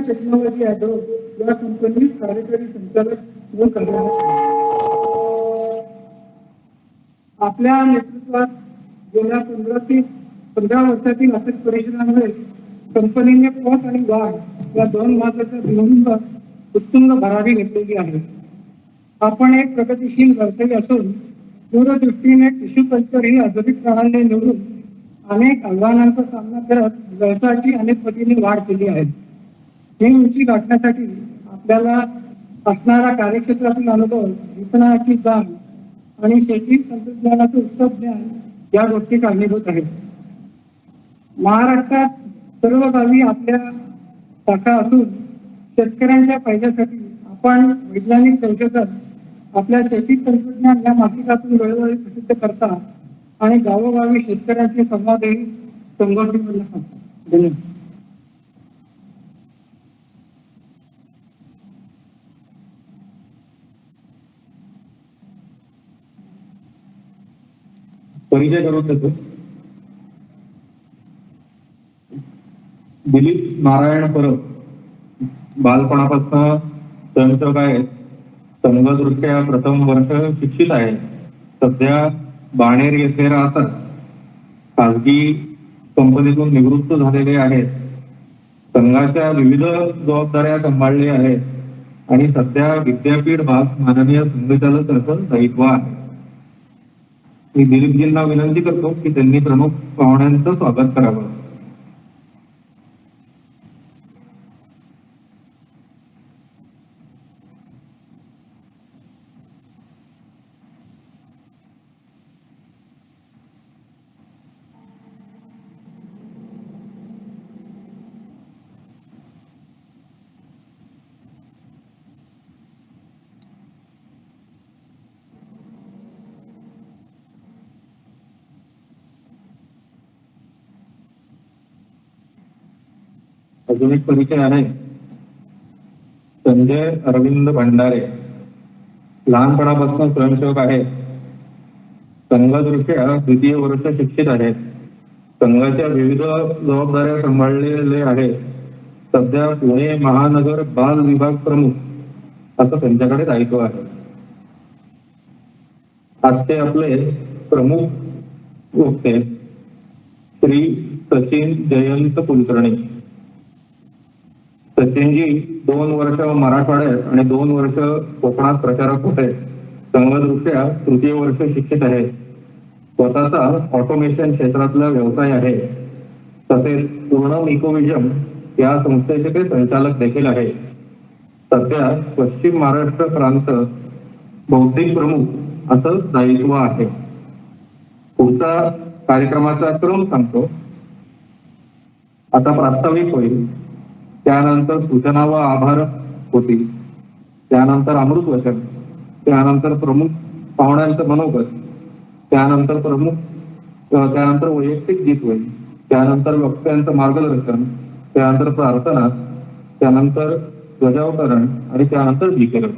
Technology Yadav या कंपनीत कार्यकारी संचालक व कार्यरत आपल्या नेतृत्वात गेल्या 15 ते 15 वर्षातील अथक परिश्रमामुळे कंपनीने पत आणि वाढ या दोन महत्वाच्या बिंदूंवर उत्तुंग भरारी घेतलेली आहे. आपण एक प्रगतीशील व्यवसायी असून दूरदृष्टीने टिश्यू कल्चर ही आधुनिक प्रणाली निवडून अनेक आव्हानांचा सामना करत व्यवसायाची अनेक पटीने वाढ केली आहे. ही उंची गाठण्यासाठी आपल्याला असणारा कार्यक्षेत्रातील अनुभव, विपणनाची जाण आणि शेती तंत्रज्ञानाचे उत्तम ज्ञान या गोष्टी कारणीभूत आहेत. महाराष्ट्रात सर्व गावी आपल्या शाखा असून शेतकऱ्यांच्या फायद्यासाठी आपण वैज्ञानिक संशोधन आपल्या शेती तंत्रज्ञान या मासिकातून वेळोवेळी प्रसिद्ध करता आणि गावोगावी शेतकऱ्यांचे संवादही संघटित करतात. धन्यवाद. परिचय करून देतो. दिलीप नारायण परब बालपणापासून स्वयंसेवक आहे. संघदृष्ट्या प्रथम वर्ष शिक्षित आहे. सध्या बाणेर येथे राहतात. खाजगी कंपनीतून निवृत्त झालेले आहेत. संघाच्या विविध जबाबदाऱ्या सांभाळल्या आहेत आणि सध्या विद्यापीठ भाग माननीय संघचालक असं दायित्व आहे. मी दिलीपजींना विनंती करतो की त्यांनी प्रमुख पाहुण्यांचं स्वागत करावं. अजून एक परिचय आहे. संजय अरविंद भंडारे लहानपणापासून स्वयंसेवक आहे. संघदृष्ट्या द्वितीय वर्ष शिक्षित आहेत. संघाच्या विविध जबाबदाऱ्या सांभाळलेले आहेत. सध्या पुणे महानगर बाल विभाग प्रमुख असं त्यांच्याकडे दायित्व आहे. आजचे आपले प्रमुख वक्ते श्री सचिन जयंत कुलकर्णी. सचिनजी 2 वर्ष मराठवाड्यात आणि 2 वर्ष कोकणात प्रचारक होते. संघदृष्ट्या तृतीय वर्ष शिक्षित आहेत. स्वतःचा ऑटोमेशन क्षेत्रातला व्यवसाय आहे. तसेच पूर्ण इकोविजन या संस्थेचे ते संचालक देखील आहे. सध्या पश्चिम महाराष्ट्र प्रांत बौद्धिक प्रमुख असं दायित्व आहे. पुढचा कार्यक्रमाचा क्रम सांगतो. आता प्रास्ताविक होईल, त्यानंतर सूचना व आभार होतील, त्यानंतर अमृत वचन, त्यानंतर प्रमुख पाहुण्यांचं मनोगत, त्यानंतर वैयक्तिक गीत होईल, त्यानंतर वक्त्यांचं मार्गदर्शन, त्यानंतर प्रार्थना, त्यानंतर ध्वजावतरण आणि त्यानंतर विकेरण.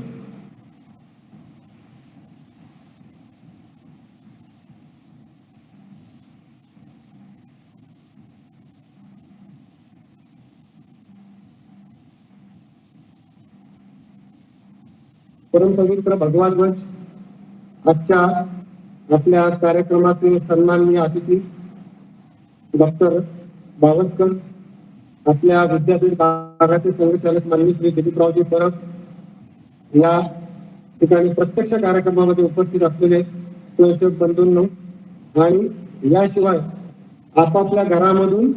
परम पवित्र भगवान ध्वज. आजच्या आपल्या कार्यक्रमाचे सन्माननीय अतिथी डॉक्टर बावस्कर, आपल्या विद्यापीठ भागाचे संघचालक माननीय श्री दिलीपरावजी परब, या ठिकाणी प्रत्यक्ष कार्यक्रमामध्ये उपस्थित असलेले स्वयंसेवक बंधूंनो आणि याशिवाय आपापल्या घरामधून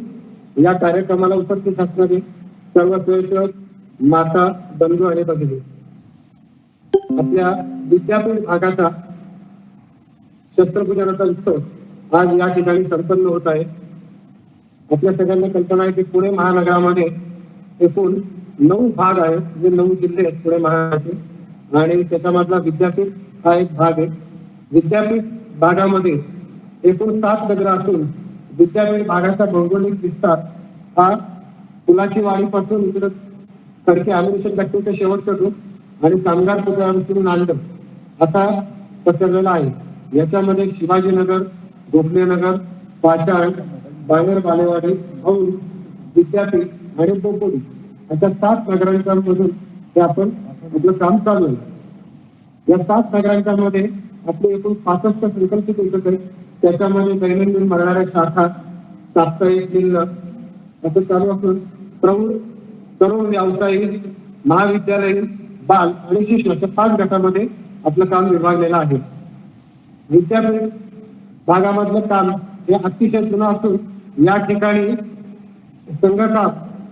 या कार्यक्रमाला उपस्थित असणारे सर्व स्वयंसेवक माता, बंधू आणि भगिनी. आपल्या विद्यापीठ भागाचा शस्त्रपूजनाचा उत्सव आज या ठिकाणी संपन्न होत आहे. आपल्या सगळ्यांना कल्पना आहे की पुणे महानगरामध्ये एकूण 9 भाग आहेत, जे 9 जिल्हे आहेत पुणे महानगराचे, आणि त्याच्यामधला विद्यापीठ हा एक भाग आहे. विद्यापीठ भागामध्ये एकूण 7 नगरं असून विद्यापीठ भागाचा भौगोलिक विस्तार हा पुलाची वाडीपासून इकडे खडके अमिनिशन गट्टूच्या शेवटचा टोक आणि कामगार पुतळ्यापासून नांदण असा पसरलेला आहे. याच्यामध्ये शिवाजीनगर, गोखलेनगर, पाषाण, बाणेर, बालेवाडी, औंध, विद्यापीठ आणि बोपोडी अशा 7 नगरांच्या मधून हे आपण आपलं काम चालू आहे. या 7 नगरांच्या मध्ये आपले एकूण 65 संकल्पित एकक आहेत. त्याच्यामध्ये दैनंदिन भरणाऱ्या शाखा, साप्ताहिक, जिल्हा असं चालू असून प्रौढ, तरुण, व्यावसायिक, महाविद्यालयीन, बाल आणि शिक्षण अशा 5 गटामध्ये आपलं काम विभागलेलं आहे. विद्यापीठ भागामधलं काम हे अतिशय जुनं असून या ठिकाणी संघटना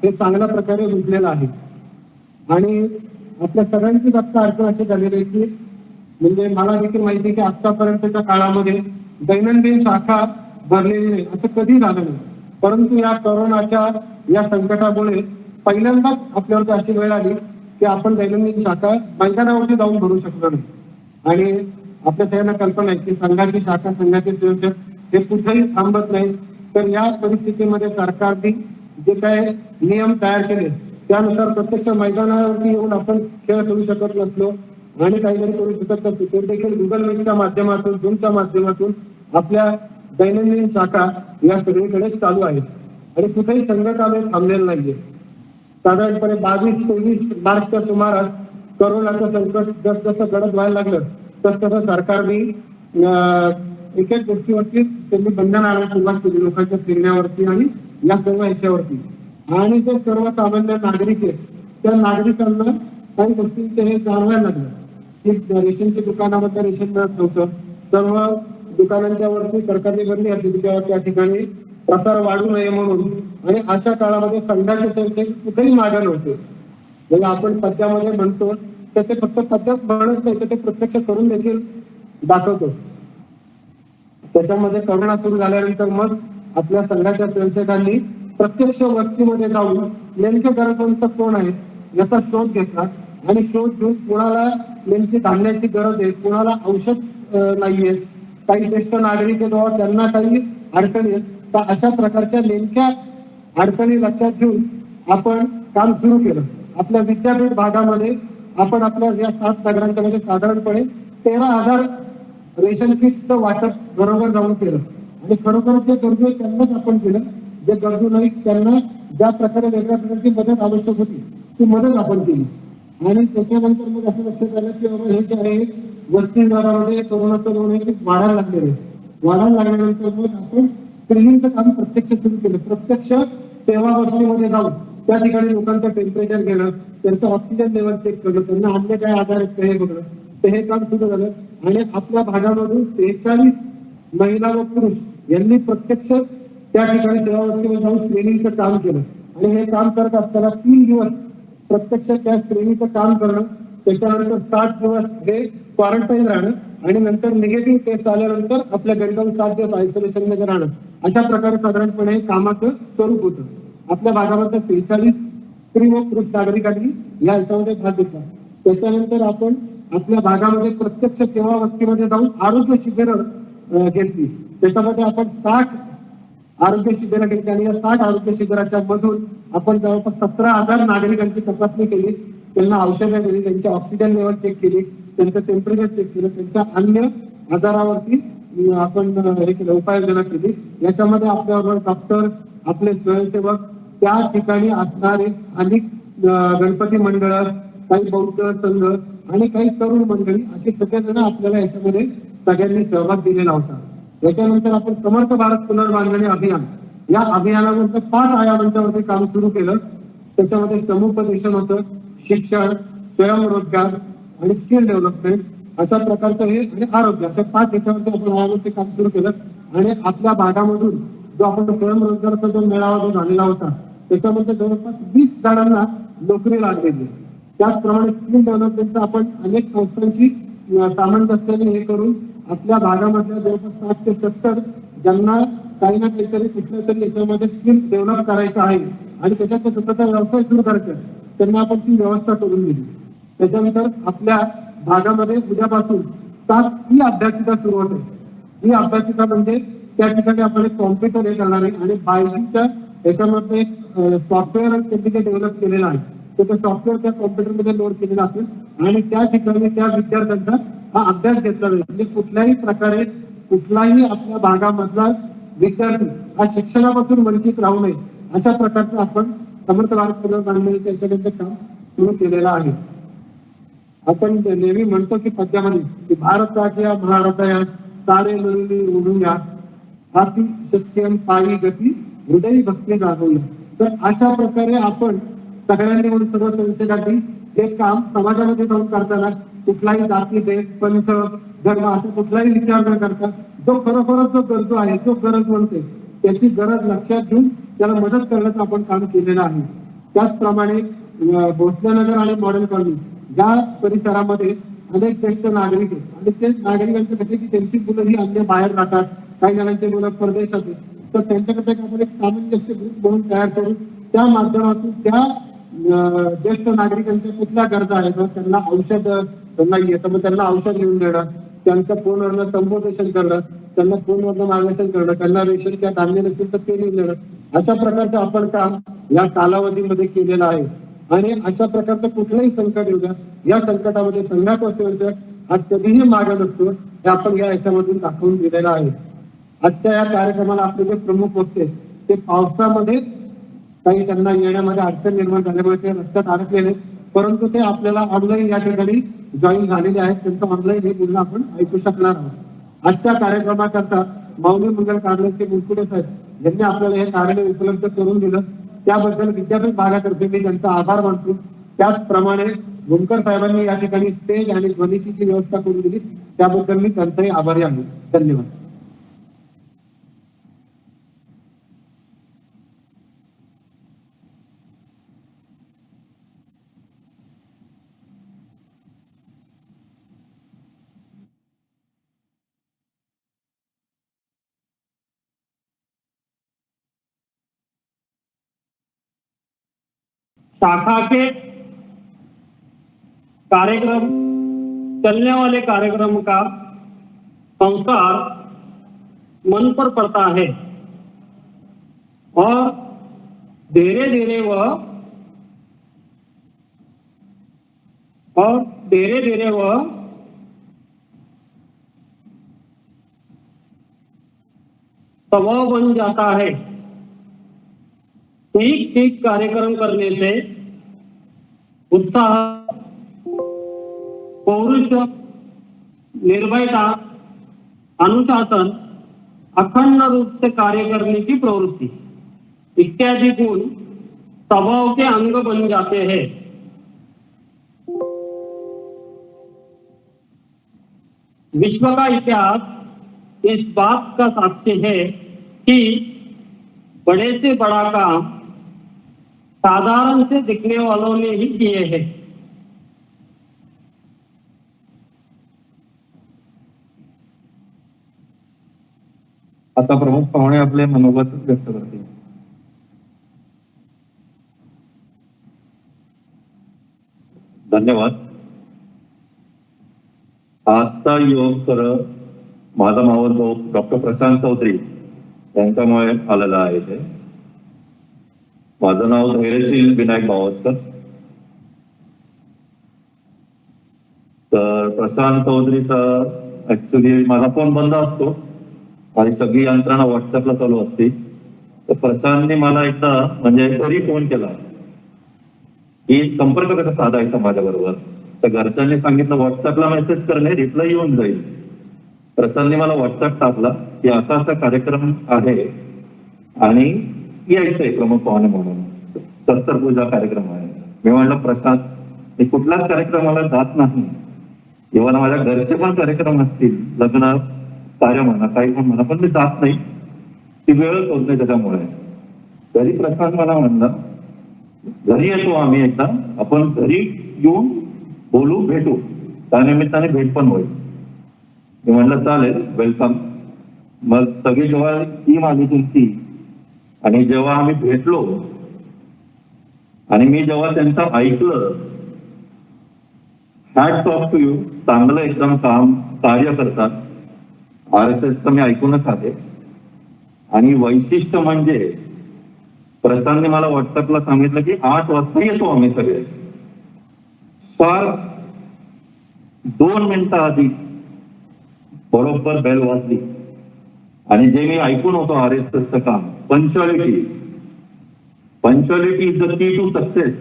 हे चांगल्या प्रकारे रुजलेलं आहे. आणि आपल्या सगळ्यांचीच आत्ता अडचण अशी झालेली आहे की, म्हणजे मला देखील माहिती आहे की आतापर्यंतच्या काळामध्ये दैनंदिन शाखा भरलेली नाही, असं कधी झालं नाही. परंतु या कोरोनाच्या या संकटामुळे पहिल्यांदाच आपल्यावरती अशी वेळ आली की आपण दैनंदिन शाखा मैदानावरती जाऊन भरू शकलो नाही. आणि आपल्या सगळ्यांना कल्पना आहे की संघाची शाखा, संघाचे स्वयंसेवक हे कुठेही थांबत नाही. तर या परिस्थितीमध्ये सरकारने जे काय नियम तयार केले त्यानुसार प्रत्यक्ष मैदानावरती येऊन आपण खेळ खेळू शकत नसलो आणि काहीतरी करू शकत नसतो, ते देखील गुगल मीटच्या माध्यमातून, झूमच्या माध्यमातून आपल्या दैनंदिन शाखा या सगळीकडे चालू आहेत आणि कुठेही संघटाने थांबलेलं नाहीये. साधारणपणे 22-23 मार्चच्या सुमारास कोरोनाचं संकट जसं गडद व्हायला लागलं तसं सरकारने एक एक गोष्टीवरती त्यांनी बंधन आणायला सुरुवात केली, लोकांच्या फिरण्यावरती आणि या सर्व ह्याच्यावरती. आणि जे सर्वसामान्य नागरिक आहेत त्या नागरिकांना काही गोष्टींचे हे जाणवायला लागलं की रेशनच्या दुकानामध्ये रेशन मिळत नव्हतं. सर्व दुकानांच्या वरती सरकारने बंदी घातली त्या ठिकाणी प्रसार वाढू नये म्हणून. आणि अशा काळामध्ये संघाचे पैसे कुठेही मागे नव्हते. म्हणजे आपण पद्यामध्ये म्हणतो तर ते फक्त पद्यात म्हणत नाही तर ते प्रत्यक्ष करून देखील दाखवतो. त्याच्यामध्ये करोना सुरू झाल्यानंतर मग आपल्या संघाच्या स्वयंसेवकांनी प्रत्यक्ष वस्तीमध्ये जाऊन नेमके गरजवंत कोण आहेत याचा शोध घेतला आणि शोध घेऊन कुणाला नेमकी धान्याची गरज आहे, कुणाला औषध नाहीये, काही ज्येष्ठ नागरिक आहेत त्यांना काही अडचणी आहेत, तर अशा प्रकारच्या नेमक्या अडचणी लक्षात घेऊन आपण काम सुरू केलं. आपल्या विद्यापीठ भागामध्ये आपण आपल्या या 7 नगरांच्या मध्ये साधारणपणे 13,000 रेशन किटचं वाटप बरोबर जाऊन केलं. आणि खरोखर जे गरजू आहे त्यांनाच आपण केलं. जे गरजू नाही त्यांना ज्या प्रकारे वेगळ्या प्रकारची मदत आवश्यक होती ती मदत आपण केली. आणि त्याच्यानंतर मग असं लक्षात आलं की बाबा हे जे आहे वस्ती विभागामध्ये कोरोनाचं लोन हे वाढायला लागलेलं आहे. वाढायला लागल्यानंतर मग आपण स्क्रीनिंगचं काम प्रत्यक्ष सुरू केलं. प्रत्यक्ष सेवा वस्तीमध्ये जाऊन त्या ठिकाणी लोकांचं टेम्परेचर घेणं, त्यांचं ऑक्सिजन लेवल चेक करणं, त्यांना अन्य काय आजार आहेत ते हे बघणं, ते हे काम सुरू झालं. आणि आपल्या भागामधून 43 महिला व पुरुष यांनी प्रत्यक्ष त्या ठिकाणी सेवा वस्तीमध्ये जाऊन स्क्रीनिंगचं काम केलं. आणि हे काम करत असताना 3 दिवस प्रत्यक्ष त्या स्क्रीनिंगचं काम करणं, त्याच्यानंतर 60 दिवस हे क्वारंटाईन राहणं आणि नंतर निगेटिव्ह टेस्ट आल्यानंतर आपल्या घरी 7 दिवस आयसोलेशन मध्ये राहणं, अशा प्रकारे साधारणपणे कामाचं स्वरूप होतं. आपल्या भागामध्ये 43 स्त्री व पुरुष नागरिकांनी या याच्यामध्ये भाग घेतला. त्याच्यानंतर आपण आपल्या भागामध्ये प्रत्यक्ष सेवा वस्तीमध्ये जाऊन आरोग्य शिबिरं घेतली. त्याच्यामध्ये आपण 60 आरोग्य शिबिरं घेतली आणि या 60 आरोग्य शिबिराच्या मधून आपण जवळपास 17,000 नागरिकांची तपासणी केली. त्यांना औषधं दिली, त्यांची ऑक्सिजन लेवल चेक केली, त्यांचं टेम्परेचर चेक केलं, त्यांच्या अन्य आजारावरती आपण हे केलं, उपाययोजना केली. याच्यामध्ये आपल्याबरोबर डॉक्टर, आपले स्वयंसेवक, त्या ठिकाणी असणारे अनेक गणपती मंडळ, काही बौद्ध संघ आणि काही तरुण मंडळी असे सगळेजण आपल्याला याच्यामध्ये सगळ्यांनी सहभाग दिलेला होता. याच्यानंतर आपण समर्थ भारत पुनर्बांधणी अभियान या अभियानानंतर 5 आयामांच्यावरती काम सुरू केलं. त्याच्यामध्ये समुपदेशन होतं, शिक्षण, स्वयंरोजगार आणि स्किल डेव्हलपमेंट अशा प्रकारचं हे आणि आरोग्य अशा 5 याच्यावरती आपण आयामांचे काम सुरू केलं. आणि आपल्या भागामधून जो आपण स्वयंरोजगाराचा जो मेळावा जो झालेला होता त्याच्यामध्ये जवळपास 20 जणांना नोकरी लागलेली. त्याचप्रमाणे स्किल डेव्हलपमेंटचं आपण अनेक संस्थांची सामंजस्याने हे करून आपल्या भागामधल्या जवळपास 60 ते 70 ज्यांना काही ना काहीतरी कुठल्या तरी याच्यामध्ये स्किल डेव्हलप करायचं आहे आणि त्याच्यात स्वतःचा व्यवसाय सुरू करायचा त्यांना आपण ती व्यवस्था करून दिली. त्याच्यानंतर आपल्या भागामध्ये उद्यापासून 7 ई अभ्यासिका सुरू होते. ही अभ्यासिका म्हणजे त्या ठिकाणी आपण एक कॉम्प्युटर हे करणार आहे आणि बायजूच्या याच्यामध्ये सॉफ्टवेअर त्यांनी ते डेव्हलप केलेलं आहे. तर सॉफ्टवेअर त्या कॉम्प्युटरमध्ये लोड केलेला असेल आणि त्या ठिकाणी त्या विद्यार्थ्यांचा हा अभ्यास घेतला जाईल. म्हणजे कुठल्याही प्रकारे कुठलाही आपल्या भागामधला विद्यार्थी हा शिक्षणापासून वंचित राहू नये अशा प्रकारचं आपण समर्थ भारत पुनर्बांधणीच्या याच्यामध्ये काम सुरू केलेलं आहे. आपण नेहमी म्हणतो की पद्यामध्ये की भारताच्या महाराजा सारे मिळून उडूया हाती शक्य पायी गती हृदय भक्ती जागवूया. तर अशा प्रकारे आपण सगळ्यांनी म्हणून सर्व संस्थेसाठी हे काम समाजामध्ये जाऊन करताना कुठलाही जाती भेद पंथ धर्म असं कुठलाही विचार न करता जो खरोखरच जो गरजू आहे जो गरज म्हणते त्याची गरज लक्षात घेऊन त्याला मदत करण्याचं आपण काम केलेलं आहे. त्याचप्रमाणे भोसलेनगर आणि मॉडेल कॉलनी या परिसरामध्ये अनेक ज्येष्ठ नागरिक आहेत आणि ते नागरिकांचे कसे की त्यांची मुलं ही अन्य बाहेर राहतात, काही जणांची मुलं परदेशात आहेत, तर त्यांच्याकडे आपण एक सामंजस्य ग्रुप म्हणून तयार करून त्या माध्यमातून त्या ज्येष्ठ नागरिकांच्या कुठल्या गरजा आहेत, त्यांना औषध नाहीये तर मग त्यांना औषध घेऊन देणं, त्यांचं फोनवरनं संबोधन करणं, त्यांना फोनवरनं मार्गदर्शन करणं, त्यांना रेशन त्या धान्य नसेल तर ते घेऊन देणं, अशा प्रकारचं आपण काम या कालावधीमध्ये केलेलं आहे. आणि अशा प्रकारचं कुठलंही संकट येऊ द्या, या संकटामध्ये संघात असेल हा कधीही मागे नसतो हे आपण या याच्यामधून दाखवून दिलेलं आहे. आजच्या या कार्यक्रमाला आपले जे प्रमुख होते ते पावसामध्ये काही त्यांना येण्यामध्ये अडचण निर्माण झाल्यामुळे ते रस्त्यात अडकलेले, परंतु ते आपल्याला ऑनलाईन या ठिकाणी जॉईन झालेले आहेत. त्यांचं ऑनलाईन हे बोलणं आपण ऐकू शकणार आहोत. आजच्या कार्यक्रमाकरता माऊली मंगल कार्यालयाचे मुलकुटे साहेब यांनी आपल्याला हे कार्यालय उपलब्ध करून दिलं, त्याबद्दल विद्यापीठ भागातर्फे मी त्यांचा आभार मानतो. त्याचप्रमाणे भुमकर साहेबांनी या ठिकाणी स्टेज आणि ध्वनीची जी व्यवस्था करून दिली त्याबद्दल मी त्यांचाही आभारी आहे. धन्यवाद. शाखा के कार्यक्रम, चलने वाले कार्यक्रम का संस्कार मन पर पड़ता है और धीरे धीरे वह स्वभाव बन जाता है। ठीक ठीक कार्यक्रम करने से उत्साह, पौरुष, निर्भयता, अनुशासन, अखंड रूप से कार्य करने की प्रवृत्ति इत्यादि गुण स्वभाव के अंग बन जाते हैं। विश्व का इतिहास इस बात का साक्षी है कि बड़े से बड़ा काम साधारण से दिखने वालों ने ही किए हैं। आता प्रमुख पाहुणे आपले मनोगत व्यक्त करतील. धन्यवाद. आजचा योग तर माझा मावस भाऊ डॉक्टर प्रशांत चौधरी यांच्यामुळे आलेला आहे. ते माझं नाव धैर्यशील विनायक बावस्कर. तर प्रशांत चौधरीचा ऍक्च्युली माझा फोन बंद असतो आणि सगळी यंत्रणा व्हॉट्सअपला चालू असते. तर प्रशांतने मला एकदा म्हणजे घरी फोन केला की संपर्क कसा साधायचा माझ्या बरोबर. तर घरच्यांनी सांगितलं व्हॉट्सअपला मेसेज करणे, रिप्लाय येऊन जाईल. प्रशांतने मला व्हॉट्सअप टाकला की असा असा कार्यक्रम आहे आणि यायचंय प्रमुख पाहुणे म्हणून, शस्त्रपूजा कार्यक्रम आहे. मी म्हणलं प्रशांत, मी कुठल्याच कार्यक्रमाला जात नाही, इव्हन माझ्या घरचे पण कार्यक्रम असतील, लग्न कार्य म्हणा काही पण म्हणा, पण मी जात नाही, ती वेळच होत नाही त्याच्यामुळे. तरी प्रशांत मला म्हणला घरी येतो आम्ही एकदा, आपण घरी येऊन बोलू, भेटू, त्यानिमित्ताने भेट पण होईल. मी म्हणलं चालेल, वेलकम. मग सगळी जेव्हा ती माझी तुमची आणि जेव्हा आम्ही भेटलो आणि मी जेव्हा त्यांचं ऐकलं, हॅट्स ऑफ टू यू, चांगलं एकदम काम कार्य करतात. RSSचं मी ऐकूनच आहे. आणि वैशिष्ट्य म्हणजे प्रशांतने मला व्हॉट्सअपला सांगितलं की 8 वाजता येतो आम्ही सगळे. फार 2 मिनिटं आधी बरोबर बेल वाजली आणि जे मी ऐकून होतो RSSचं काम, punctuality is the key to success.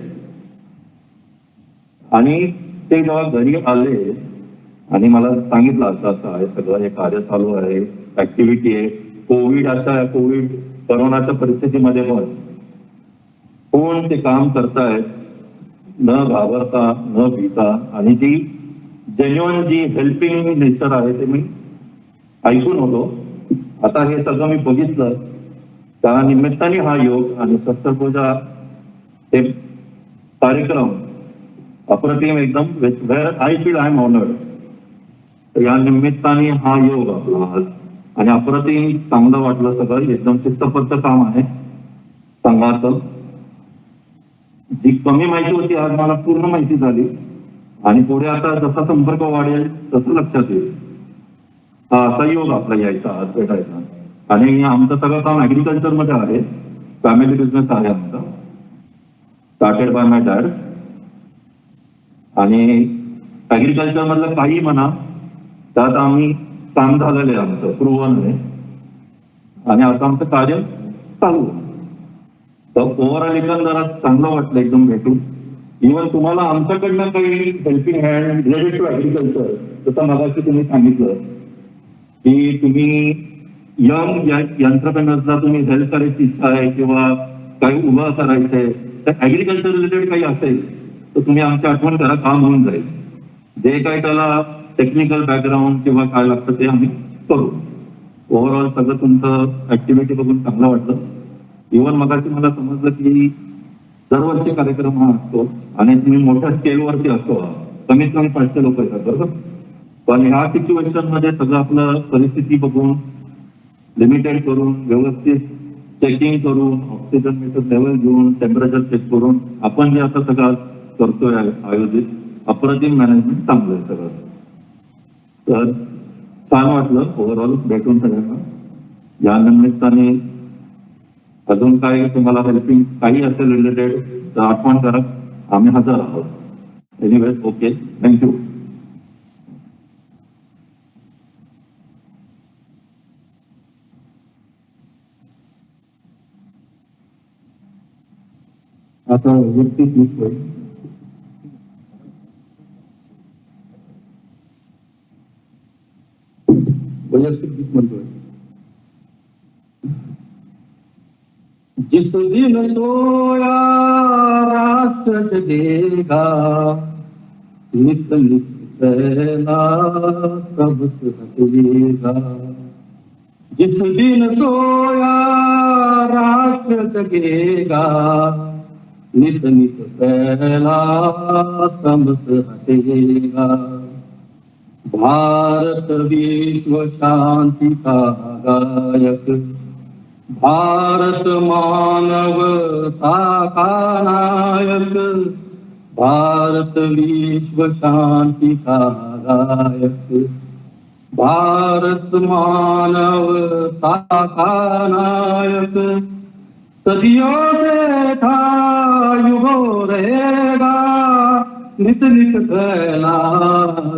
आणि ते जेव्हा घरी आले आणि मला सांगितलं असं असं आहे, सगळं हे कार्य चालू आहे, ऍक्टिव्हिटी आहे, कोविड कोरोनाच्या परिस्थितीमध्ये पण कोण ते काम करतायत न घाबरता न भीता, आणि जी जेन्युअन जी हेल्पिंग नेचर आहे ते मी ऐकून होतो. आता हे सगळं मी बघितलं, त्या निमित्ताने हा योग आणि शस्त्रपूजा हे कार्यक्रम अप्रतिम एकदम, wear I feel I am honoured. या निमित्ताने हा योग आपला आज आणि अप्रतिम चांगलं वाटलं. सगळं एकदम शिस्तबद्ध काम आहे संघाचं. जी कमी माहिती होती आज मला पूर्ण माहिती झाली आणि पुढे आता जसा संपर्क वाढेल तसं लक्षात येईल. हा असा योग आपला यायचा, आज भेटायचा. आणि आमचं सगळं काम ऍग्रिकल्चर मध्ये आहे, फॅमिली बिझनेस आहे आमचा, स्टार्टेड बाय माय डॅड. आणि ऍग्रिकल्चर मधलं काही म्हणा, त्यात आम्ही काम झालेलं आहे आमचं प्रूव्हन आहे. आणि आता आमचं कार्य चालू आहे. तर ओव्हरऑल एकंदरात चांगलं वाटलं एकदम भेटून. इव्हन तुम्हाला आमच्याकडनं काही helping hand related to agriculture, जसं मगाशी तुम्ही सांगितलं की तुम्ही यंग एंटरप्रेनर्सला तुम्ही हेल्प करायची इच्छा आहे किंवा काही उभं करायचंय, तर ऍग्रिकल्चर रिलेटेड काही असेल तर तुम्ही आमची आठवण करा, काम होऊन जाईल. जे काही त्याला टेक्निकल बॅकग्राऊंड किंवा काय लागतं ते आम्ही करू. ओव्हरऑल सगळं तुमचं ऍक्टिव्हिटी बघून चांगलं वाटलं. इव्हन मगाशी मला समजलं की दरवर्षी कार्यक्रम हा असतो आणि तुम्ही मोठ्या स्केलवरती असतो, कमीत कमी 500 लोक येतात, बरोबर. पण ह्या सिच्युएशन मध्ये सगळं आपलं परिस्थिती बघून लिमिटेड करून व्यवस्थित चेकिंग करून ऑक्सिजन मीटर लेवल घेऊन टेम्परेचर चेक करून आपण जे आता सगळं करतोय आयोजित, अप्रतिम मॅनेजमेंट चांगलं आहे सगळं. तर छान वाटलं ओव्हरऑल भेटून सगळ्यांना. या निमित्ताने अजून काय तुम्हाला हेल्पिंग काही असेल रिलेटेड तर आठवण करा, आम्ही हजर आहोत. Anyways okay, thank you. आता व्यक्ती स्विच होईल. वैयक्तिक गीत म्हणतोय. जिस दिन सोया राष्ट्र जगेगा, नित नित पहला सबसे हटेगा. जिस दिन सोया राष्ट्र जगेगा, नित नित पहला सबसे हटेगा. भारत विश्व शांति का गायक, भारत मानवता का नायक, भारत विश्व शांति का गायक, भारत मानवता का नायक. सदियों से था युगों रहेगा, नित नित पहला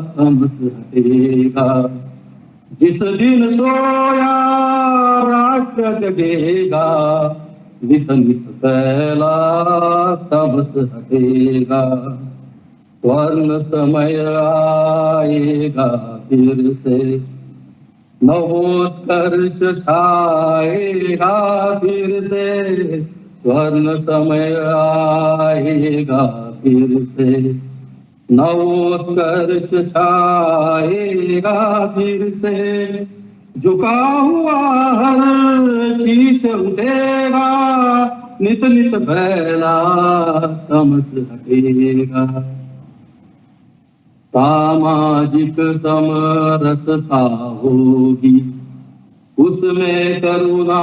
सबसे हटेगा. जिस दिन सोया राष्ट्र जगेगा, नित नित पहला सबसे हटेगा. स्वर्ण समय आएगा फिर से, नवोत्कर्ष छाएगा फिर से. स्वर्ण समय आएगा फिर से, नवोत्कर्ष छाएगा फिर से. झुका हुआ हर शीश उठेगा, नित नित पहला सबसे हटेगा. सामाजिक समरसता होगी, उसमें करुणा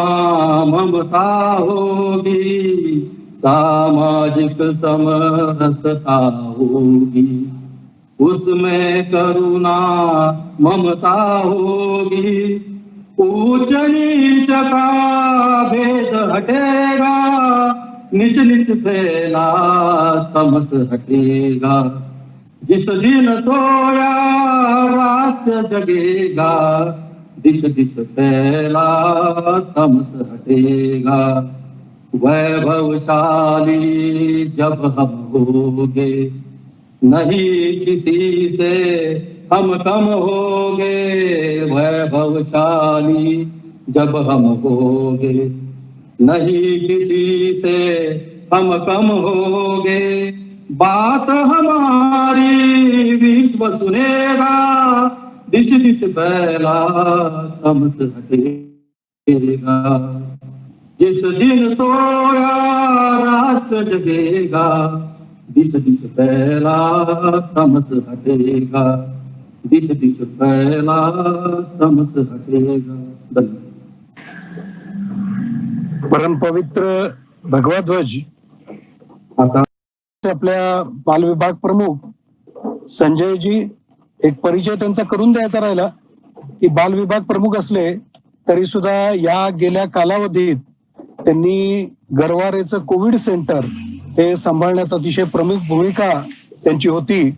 ममता होगी. सामाजिक समरसता होगी, उसमें करुणा ममता होगी. ऊंच नीच का भेद हटेगा, निच निच फैला समस हटेगा. जिस दिन सोया राष्ट्र जगेगा, दिश दिश फैला समस हटेगा. वैभवशाली जब हम होंगे, नहीं किसी से हम कम होंगे. वैभवशाली जब हम होंगे, नहीं किसी से हम कम होंगे. बात हमारी विश्व सुनेगा, दिश दिश पहला समस हटेगा. जिस दिन सोया राष्ट्र जगेगा, दिश दिश पहला समस हटेगा. दिश दिश पहला समस हटेगा. धन्यवाद. परम पवित्र भगवा ध्वज आता आपल्या बाल विभाग प्रमुख संजयजी, एक परिचय त्यांचा करून द्यायचा राहिला की बाल विभाग प्रमुख असले तरी सुद्धा या गेल्या कालावधीत त्यांनी गरवारेचं कोविड सेंटर हे सांभाळण्यात अतिशय प्रमुख भूमिका त्यांची होती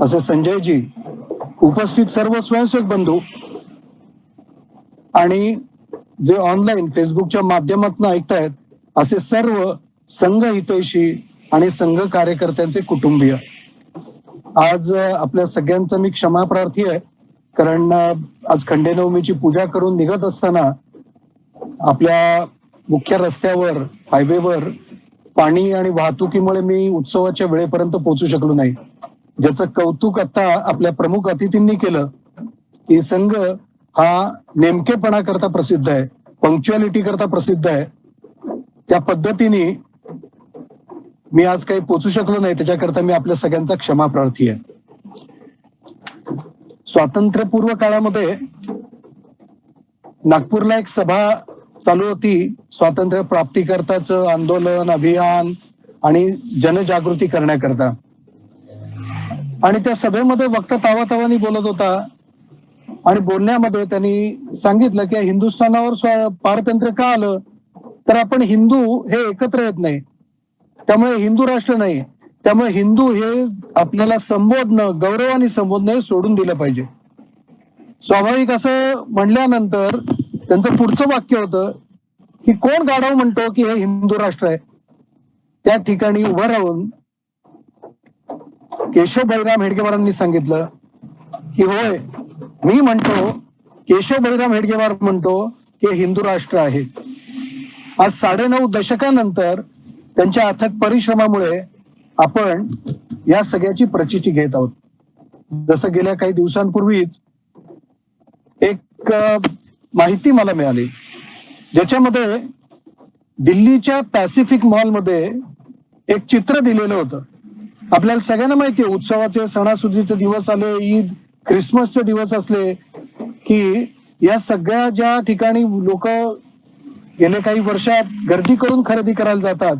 असे संजयजी, उपस्थित सर्व स्वयंसेवक बंधू आणि जे ऑनलाईन फेसबुकच्या माध्यमातून ऐकतायत असे सर्व संघ हितैषी आणि संघ कार्यकर्त्यांचे कुटुंबीय, आज आपल्या सगळ्यांचा मी क्षमा प्रार्थी आहे, कारण आज खंडेनवमीची पूजा करून निघत असताना आपल्या मुख्य रस्त्यावर हायवेवर पाणी आणि वाहतुकीमुळे मी उत्सवाच्या वेळेपर्यंत पोहोचू शकलो नाही. ज्याचं कौतुक आता आपल्या प्रमुख अतिथींनी केलं की संघ हा नेमकेपणा करता प्रसिद्ध आहे, पंक्च्युअलिटी करता प्रसिद्ध आहे. त्या पद्धतीने मी आज काही पोचू शकलो नाही, त्याच्याकरता मी आपल्या सगळ्यांचा क्षमा प्रार्थी आहे. स्वातंत्र्यपूर्व काळामध्ये नागपूरला एक सभा चालू होती, स्वातंत्र्य प्राप्तिकर्ताचं आंदोलन, अभियान आणि जनजागृती करण्याकरता. आणि त्या सभेमध्ये वक्ता तावातावानी बोलत होता आणि बोलण्यामध्ये त्यांनी सांगितलं की हिंदुस्थानावर पारतंत्र्य का आलं, तर आपण हिंदू हे एकत्र येत नाही, त्यामुळे हिंदू राष्ट्र नाही, त्यामुळे हिंदू हे आपल्याला संबोधणं, गौरवाने संबोधणं हे सोडून दिलं पाहिजे. स्वाभाविक असं म्हणल्यानंतर त्यांचं पुढचं वाक्य होतं की कोण गाढव म्हणतो की हे हिंदू राष्ट्र आहे. त्या ठिकाणी उभं राहून केशव बळीराम हेडगेवारांनी सांगितलं की होय, मी म्हणतो, केशव बळीराम हेडगेवार म्हणतो की हिंदू राष्ट्र आहे. आज 9.5 दशकानंतर त्यांच्या अथक परिश्रमामुळे आपण या सगळ्याची प्रचिती घेत आहोत. जसं गेल्या काही दिवसांपूर्वीच एक माहिती मला मिळाली, ज्याच्यामध्ये दिल्लीच्या पॅसिफिक मॉलमध्ये एक चित्र दिलेलं होतं. आपल्याला सगळ्यांना माहिती आहे, उत्सवाचे सणासुदीचे दिवस आले, ईद, ख्रिसमसचे दिवस असले की या सगळ्या ज्या ठिकाणी लोक गेले काही वर्षात गर्दी करून खरेदी करायला जातात,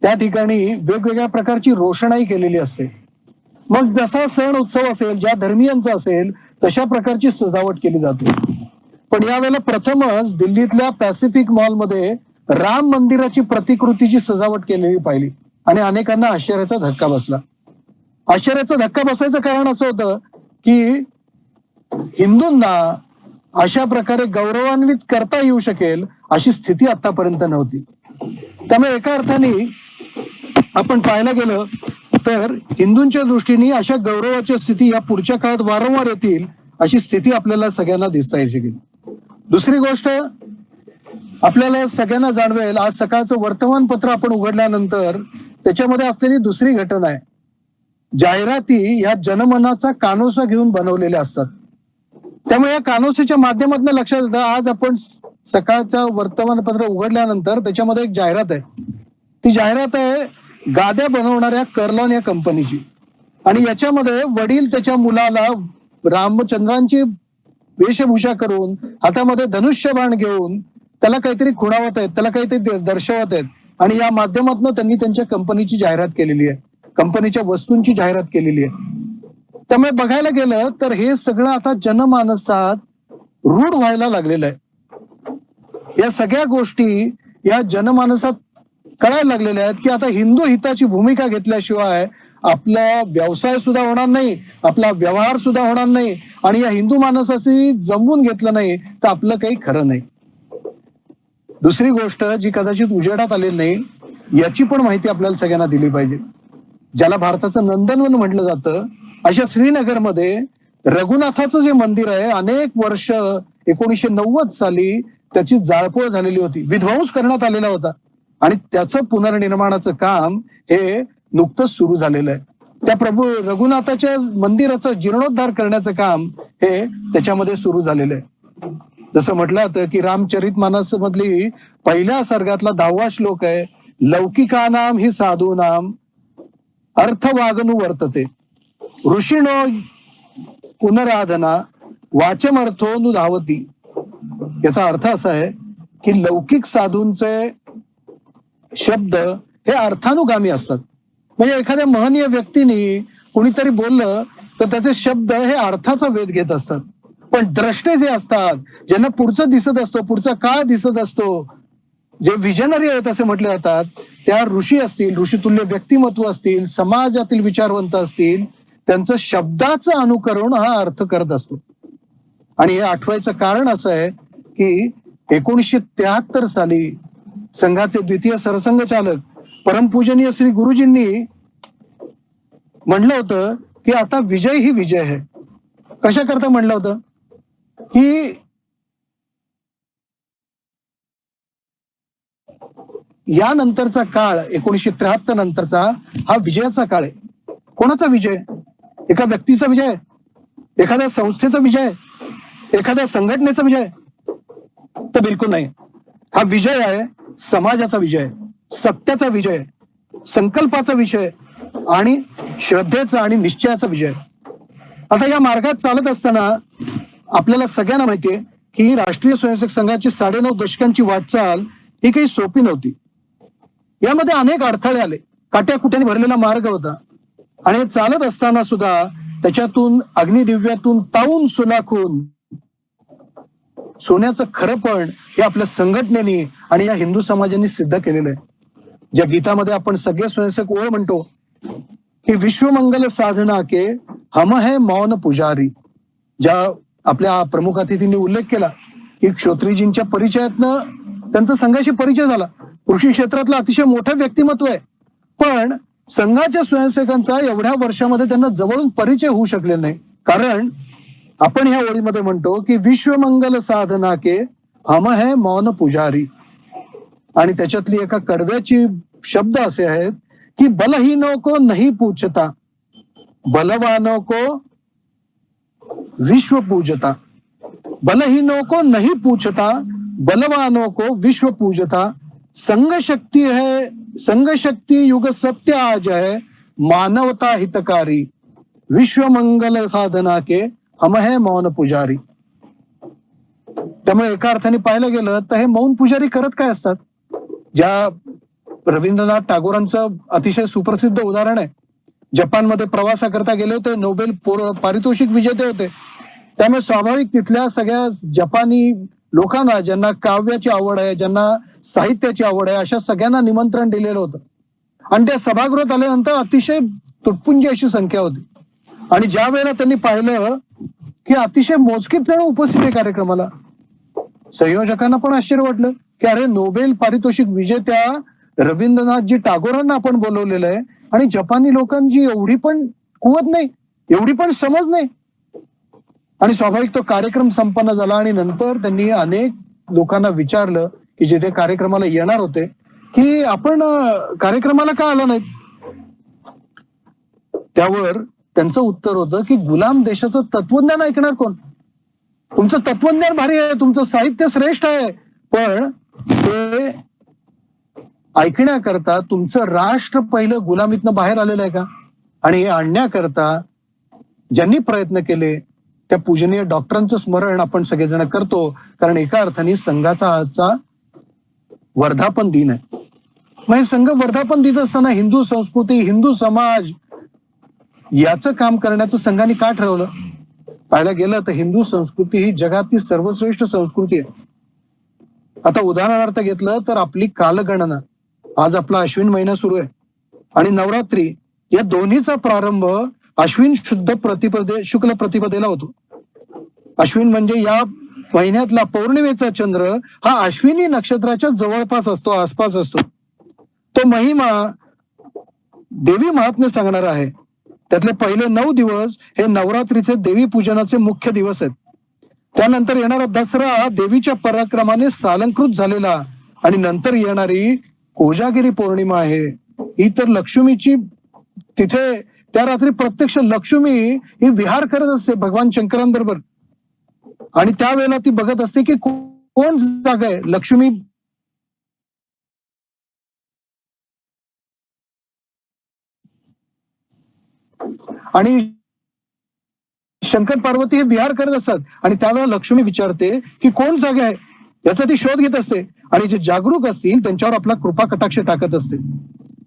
त्या ठिकाणी वेगवेगळ्या प्रकारची रोषणाई केलेली असते. मग जसा सण उत्सव असेल, ज्या धर्मियांचा असेल, तशा प्रकारची सजावट केली जाते. पण यावेळेला प्रथमच दिल्लीतल्या पॅसिफिक मॉलमध्ये राम मंदिराची प्रतिकृतीची सजावट केलेली पाहिली आणि अनेकांना आश्चर्याचा धक्का बसला. आश्चर्याचा धक्का बसायचं कारण असं होतं की हिंदूंना अशा प्रकारे गौरवान्वित करता येऊ शकेल अशी स्थिती आतापर्यंत नव्हती. त्यामुळे एका अर्थाने आपण पाहायला गेलं तर हिंदूंच्या दृष्टीने अशा गौरवाच्या स्थिती या पुढच्या काळात वारंवार येतील अशी स्थिती आपल्याला सगळ्यांना दिसता येऊ शकेल. दुसरी गोष्ट आपल्याला सगळ्यांना जाणवेल, आज सकाळचं वर्तमानपत्र आपण उघडल्यानंतर त्याच्यामध्ये असलेली दुसरी घटना आहे, जाहिराती या जनमनाचा कानोसा घेऊन बनवलेल्या असतात. त्यामुळे या कानोसाच्या माध्यमातून लक्षात येतं, आज आपण सकाळचं वर्तमानपत्र उघडल्यानंतर त्याच्यामध्ये एक जाहिरात आहे. ती जाहिरात आहे गाद्या बनवणाऱ्या कर्लॉन या कंपनीची, आणि याच्यामध्ये वडील त्याच्या मुलाला रामचंद्रांची वेशभूषा करून हातामध्ये धनुष्यबाण घेऊन त्याला काहीतरी खुणावत आहेत, त्याला काहीतरी दर्शवत आहेत, आणि या माध्यमातून त्यांनी त्यांच्या कंपनीची जाहिरात केलेली आहे, कंपनीच्या वस्तूंची जाहिरात केलेली आहे. त्यामुळे बघायला गेलं तर हे सगळं आता जनमानसात रूढ व्हायला लागलेलं आहे. या सगळ्या गोष्टी या जनमानसात कळायला लागलेल्या आहेत की आता हिंदू हिताची भूमिका घेतल्याशिवाय आपला व्यवसाय सुद्धा होणार नाही, आपला व्यवहार सुद्धा होणार नाही, आणि या हिंदू माणसाशी जमवून घेतलं नाही तर आपलं काही खरं नाही. दुसरी गोष्ट जी कदाचित उजेडात आलेली नाही, याची पण माहिती आपल्याला सगळ्यांना दिली पाहिजे. ज्याला भारताचं नंदनवन म्हटलं जातं, अशा श्रीनगरमध्ये रघुनाथाचं जे मंदिर आहे, अनेक वर्ष 1990 साली त्याची जाळपोळ झालेली होती, विध्वंस करण्यात आलेला होता, आणि त्याचं पुनर्निर्माणाचं काम हे नुकतंच सुरू झालेलं आहे. त्या प्रभू रघुनाथाच्या मंदिराचा जीर्णोद्धार करण्याचं काम हे त्याच्यामध्ये सुरू झालेलं आहे. जसं म्हटलं जातं की रामचरितमानस मधली पहिल्या सर्गातला 10वा श्लोक आहे, लौकिकानाम ही साधूनाम अर्थवागनु वर्तते ऋषीणो पुनराधना वाचमर्थो नु धावती. याचा अर्थ असा आहे की लौकिक साधूंचे शब्द हे अर्थानुगामी असतात. म्हणजे एखाद्या महनीय व्यक्तीने कुणीतरी बोललं तर त्याचे शब्द हे अर्थाचा वेध घेत असतात. पण द्रष्टे जे असतात, ज्यांना पुढचं दिसत असतो, पुढचा काळ दिसत असतो, जे विजनरी आहेत असे म्हटले जातात, त्या ऋषी असतील, ऋषितुल्य व्यक्तिमत्व असतील, समाजातील विचारवंत असतील, त्यांचं शब्दाचं अनुकरण हा अर्थ करत असतो. आणि हे आठवायचं कारण असं आहे की 1973 साली संघाचे द्वितीय सरसंघचालक परमपूजनीय श्री गुरुजींनी म्हणलं होतं की आता विजय ही विजय आहे. कशा करता म्हणलं होतं की यानंतरचा काळ 1973 नंतरचा हा विजयाचा काळ आहे. कोणाचा विजय? एका व्यक्तीचा विजय, एखाद्या संस्थेचा विजय, एखाद्या संघटनेचा विजय? तर बिलकुल नाही. हा विजय आहे समाजाचा विजय, सत्याचा विजय, संकल्पाचा विजय आणि श्रद्धेचा आणि निश्चयाचा विजय. आता या मार्गात चालत असताना आपल्याला सगळ्यांना माहितीये की राष्ट्रीय स्वयंसेवक संघाची 9.5 दशकांची वाटचाल ही काही सोपी नव्हती. यामध्ये अनेक अडथळे आले, काट्याकुट्याने भरलेला मार्ग होता आणि चालत असताना सुद्धा त्याच्यातून अग्निदिव्यातून तावून सुलाखून सोन्याचं खरंपण हे आपल्या संघटनेने आणि या हिंदू समाजाने सिद्ध केलेलं आहे. ज्या गीतामध्ये आपण सगळे स्वयंसेवक ओळ म्हणतो की विश्वमंगल साधना के हम है मौन पुजारी, ज्या आपल्या प्रमुख अतिथींनी उल्लेख केला की क्षोत्रीजींच्या परिचयातनं त्यांचा संघाशी परिचय झाला. कृषी क्षेत्रातलं अतिशय मोठं व्यक्तिमत्व आहे, पण संघाच्या स्वयंसेवकांचा एवढ्या वर्षामध्ये त्यांना जवळून परिचय होऊ शकले नाही. कारण आपण ह्या ओळीमध्ये म्हणतो की विश्वमंगल साधना के हम है मौन पुजारी, आणि त्याच्यातली एका कडव्याची शब्द असे आहेत की बलहीनों को नहीं पूछता, बलवानों को विश्व पूजता. बलहीनों को नहीं पूछता, बलवानों को विश्व पूजता. संघ शक्ति है, संघ शक्ति युग सत्य आज है, मानवता हितकारी. विश्व मंगल साधना के हम है मौन पुजारी. त्यामुळे एका अर्थाने पाहायला गेलं तर हे मौन पुजारी करत काय असतात? ज्या रवींद्रनाथ टागोरांचं अतिशय सुप्रसिद्ध उदाहरण आहे. जपानमध्ये प्रवासाकरता गेले होते, नोबेल पारितोषिक विजेते होते. त्यामुळे स्वाभाविक तिथल्या सगळ्या जपानी लोकांना, ज्यांना काव्याची आवड आहे, ज्यांना साहित्याची आवड आहे, अशा सगळ्यांना निमंत्रण दिलेलं होतं. आणि त्या सभागृहात आल्यानंतर अतिशय तुटपुंजी अशी संख्या होती. आणि ज्या वेळेला त्यांनी पाहिलं की अतिशय मोजकीच जण उपस्थित आहे कार्यक्रमाला, संयोजकांना पण आश्चर्य वाटलं की अरे, नोबेल पारितोषिक विजेत्या रवींद्रनाथजी टागोरांना आपण बोलवलेलं आहे आणि जपानी लोकांची एवढी पण कुवत नाही, एवढी पण समज नाही. आणि स्वाभाविक तो कार्यक्रम संपन्न झाला आणि नंतर त्यांनी अनेक लोकांना विचारलं की जे ते कार्यक्रमाला येणार होते की आपण कार्यक्रमाला का आला नाहीत? त्यावर त्यांचं उत्तर होतं की गुलाम देशाचं तत्वज्ञान ऐकणार कोण? तुमचं तत्वज्ञान भारी आहे, तुमचं साहित्य श्रेष्ठ आहे, पण ते ऐकण्याकरता तुमचं राष्ट्र पहिलं गुलामीतनं बाहेर आलेलं आहे का? आणि हे आणण्याकरता ज्यांनी प्रयत्न केले त्या पूजनीय डॉक्टरांचं स्मरण आपण सगळेजण करतो, कारण एका अर्थाने संघाचा आजचा वर्धापन दिन आहे. मग हे संघ वर्धापन दिन असताना हिंदू संस्कृती, हिंदू समाज याचं काम करण्याचं संघाने का ठरवलं? पाहायला गेलं तर हिंदू संस्कृती ही जगातील सर्वश्रेष्ठ संस्कृती आहे. आता उदाहरणार्थ घेतलं तर आपली कालगणना, आज आपला अश्विन महिना सुरू आहे आणि नवरात्री या दोन्हीचा प्रारंभ अश्विन शुक्ल प्रतिपदेला होतो. अश्विन म्हणजे या महिन्यातला पौर्णिमेचा चंद्र हा अश्विनी नक्षत्राच्या जवळपास असतो, आसपास असतो. तो महिमा देवी महात्म्य सांगणार आहे. त्यातले पहिले 9 दिवस हे नवरात्रीचे देवी पूजनाचे मुख्य दिवस आहेत. त्यानंतर येणारा दसरा देवीच्या पराक्रमाने सालंकृत झालेला आणि नंतर येणारी कोजागिरी पौर्णिमा आहे. ही तर लक्ष्मीची, तिथे त्या रात्री प्रत्यक्ष लक्ष्मी ही विहार करत असते भगवान शंकरांबरोबर आणि त्यावेळेला ती बघत असते की कोण जागा आहे. लक्ष्मी आणि शंकर पार्वती हे विहार करत असतात आणि त्यावेळेला लक्ष्मी विचारते की कोण जागा आहे, याचा ती शोध घेत असते आणि जे जागरूक असतील त्यांच्यावर आपला कृपा कटाक्ष टाकत असते.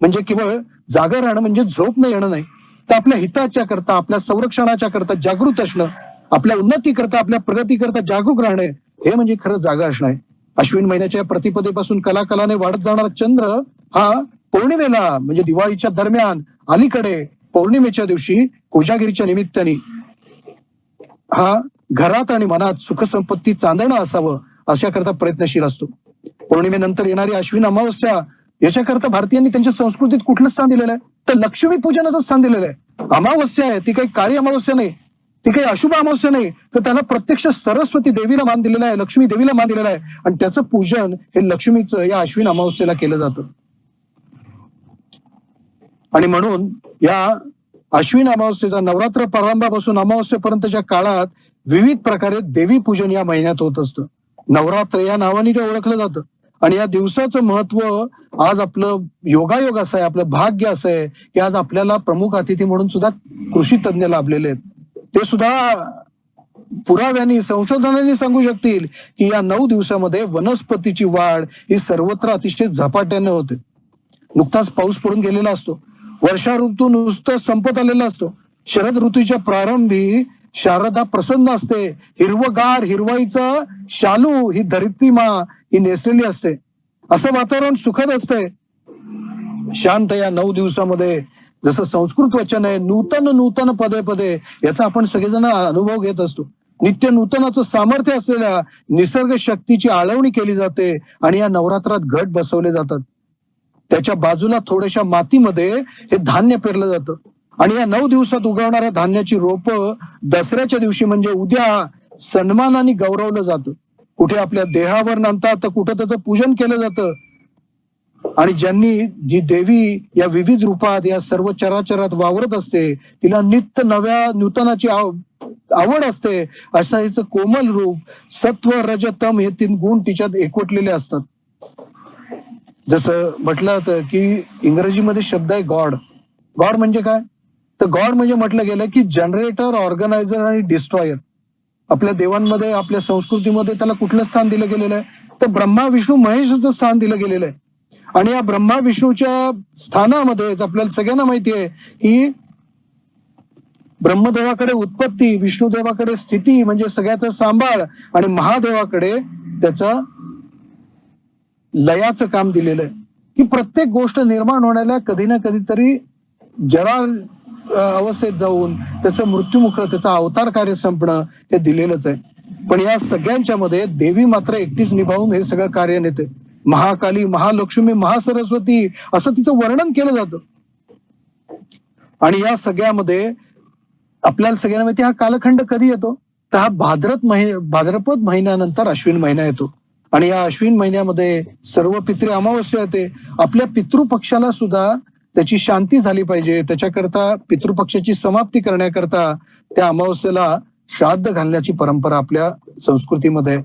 म्हणजे केवळ जागा राहणं म्हणजे झोप न येणं नाही, तर आपल्या हिताच्या करता, आपल्या संरक्षणाच्या करता जागृत असणं, आपल्या उन्नती करता, आपल्या प्रगती करता जागरूक राहणे, हे म्हणजे खरं जागा असणं आहे. अश्विन महिन्याच्या प्रतिपदेपासून कलाकलाने वाढत जाणारा चंद्र हा पौर्णिमेला म्हणजे दिवाळीच्या दरम्यान अलीकडे पौर्णिमेच्या दिवशी कोजागिरीच्या निमित्ताने हा घरात आणि मनात सुखसंपत्ती चांदणं असावं अशाकरता प्रयत्नशील असतो. पौर्णिमेनंतर येणारी अश्विन अमावस्या याच्याकरता भारतीयांनी त्यांच्या संस्कृतीत कुठलं स्थान दिलेलं आहे? तर लक्ष्मी पूजनाचं स्थान दिलेलं आहे. अमावस्या आहे ती काही काळी अमावस्या नाही, ती काही अशुभ अमावस्या नाही, तर त्याला प्रत्यक्ष सरस्वती देवीला मान दिलेला आहे, लक्ष्मी देवीला मान दिलेला आहे. आणि त्याचं पूजन हे लक्ष्मीचं या अश्विन अमावस्येला केलं जातं. आणि म्हणून या अश्विन अमावस्येचा नवरात्र प्रारंभापासून अमावस्येपर्यंतच्या काळात विविध प्रकारे देवी पूजन या महिन्यात होत असतं. नवरात्र या नावाने ते ओळखलं जातं. आणि या दिवसाचं महत्व आज आपलं योगायोग असं आहे, आपलं भाग्य असं आहे की आज आपल्याला प्रमुख अतिथी म्हणून सुद्धा कृषी तज्ञ लाभलेले आहेत. ते सुद्धा पुराव्यांनी संशोधनांनी सांगू शकतील की या 9 दिवसामध्ये वनस्पतीची वाढ ही सर्वत्र अतिशय झपाट्याने होते. नुकताच पाऊस पडून गेलेला असतो, वर्षा ऋतू नुसतं संपत आलेला असतो. शरद ऋतूच्या प्रारंभी शारदा प्रसन्न असते, हिरवगार हिरवाईचं शालू ही धरती मा ही नेसलेली असते. असं वातावरण सुखद असते, शांत. या 9 दिवसामध्ये जसं संस्कृत वचन आहे नूतन नूतन पदे पदे, याचा आपण सगळेजण अनुभव घेत असतो. नित्य नूतनाचं सामर्थ्य असलेल्या निसर्ग शक्तीची आळवणी केली जाते आणि या नवरात्रात घट बसवले जातात. त्याच्या बाजूला थोड्याशा मातीमध्ये हे धान्य पेरलं जातं आणि या 9 दिवसात उगवणाऱ्या धान्याची रोपं दसऱ्याच्या दिवशी म्हणजे उद्या सन्मानाने गौरवलं जातं. कुठे आपल्या देहावर नंतर तर कुठं त्याचं पूजन केलं जातं. आणि ज्यांनी जी देवी या विविध रूपात या सर्व चराचरात वावरत असते तिला नित्य नव्या नूतनाची आवड असते. असं हिचं कोमल रूप सत्व रज तम हे 3 गुण तिच्यात एकवटलेले असतात. जसं म्हटलं जातं की इंग्रजीमध्ये शब्द आहे गॉड. गॉड म्हणजे काय? तर गॉड म्हणजे म्हटलं गेलं की जनरेटर, ऑर्गनायझर आणि डिस्ट्रॉयर. आपल्या देवांमध्ये आपल्या संस्कृतीमध्ये त्याला कुठलं स्थान दिलं गेलेलं आहे? तर ब्रह्मा विष्णू महेशचं स्थान दिलं गेलेलं आहे. आणि या ब्रह्मा विष्णूच्या स्थानामध्ये आपल्याला सगळ्यांना माहिती आहे की ब्रह्मदेवाकडे उत्पत्ती, विष्णुदेवाकडे स्थिती म्हणजे सगळ्याचा सांभाळ आणि महादेवाकडे त्याचा लयाचं काम दिलेलं आहे. की प्रत्येक गोष्ट निर्माण होण्याला कधी ना कधीतरी जरा अवस्थेत जाऊन त्याचं मृत्युमुख, त्याचा अवतार कार्य संपणं हे दिलेलंच आहे. पण या सगळ्यांच्या मध्ये देवी मात्र एकटीच निभावून हे सगळं कार्य नेते. महाकाली, महालक्ष्मी, महासरस्वती असं तिचं वर्णन केलं जातं. आणि या सगळ्यामध्ये आपल्याला सगळ्यांना माहिती हा कालखंड कधी येतो? तर हा भाद्रपद महिन्यानंतर अश्विन महिना येतो. आणि या अश्विन महिन्यामध्ये सर्व पितृ अमावस्या येते. आपल्या पितृपक्षाला सुद्धा त्याची शांती झाली पाहिजे, त्याच्याकरता पितृपक्षाची समाप्ती करण्याकरता त्या अमावस्येला श्राद्ध घालण्याची परंपरा आपल्या संस्कृतीमध्ये आहे.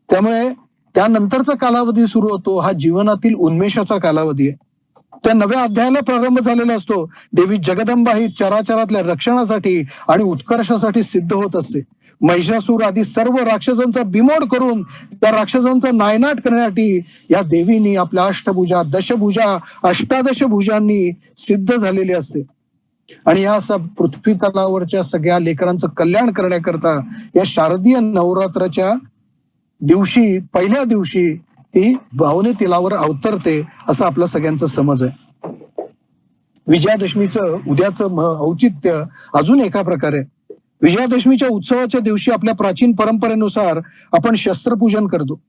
त्यामुळे त्यानंतरचा कालावधी सुरू होतो हा जीवनातील उन्मेषाचा कालावधी आहे. त्या नव्या अध्यायाला प्रारंभ झालेला असतो. देवी जगदंबा ही चराचरातल्या रक्षणासाठी आणि उत्कर्षासाठी सिद्ध होत असते. महिषासूर आदी सर्व राक्षसांचा बिमोड करून त्या राक्षसांचा नायनाट करण्यासाठी या देवीनी आपल्या अष्टभुजा, दशभुजा, 18 भुजांनी सिद्ध झालेली असते. आणि या पृथ्वी तलावरच्या सगळ्या लेकरांचं कल्याण करण्याकरता या शारदीय नवरात्राच्या दिवशी, पहिल्या दिवशी ती भावने तिलावर अवतरते असं आपलं सगळ्यांचं समज आहे. विजयादशमीचं उद्याचं औचित्य अजून एका प्रकारे, विजयादशमीच्या उत्सवाच्या दिवशी आपल्या प्राचीन परंपरेनुसार आपण शस्त्रपूजन करतो.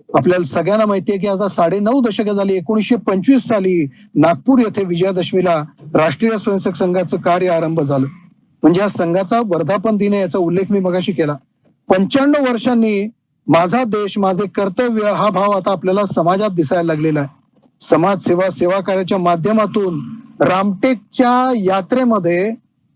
आपल्याला सगळ्यांना माहितीये की आता 9.5 दशकं झाली. 1925 साली नागपूर येथे विजयादशमीला राष्ट्रीय स्वयंसेवक संघाचं कार्य आरंभ झालं. म्हणजे या संघाचा वर्धापन दिन आहे, याचा उल्लेख मी मगाशी केला. 95 वर्षांनी माझा देश माझे कर्तव्य हा भाव आता आपल्याला समाजात दिसायला लागलेला आहे. समाजसेवा, सेवा कार्याच्या माध्यमातून रामटेकच्या यात्रेमध्ये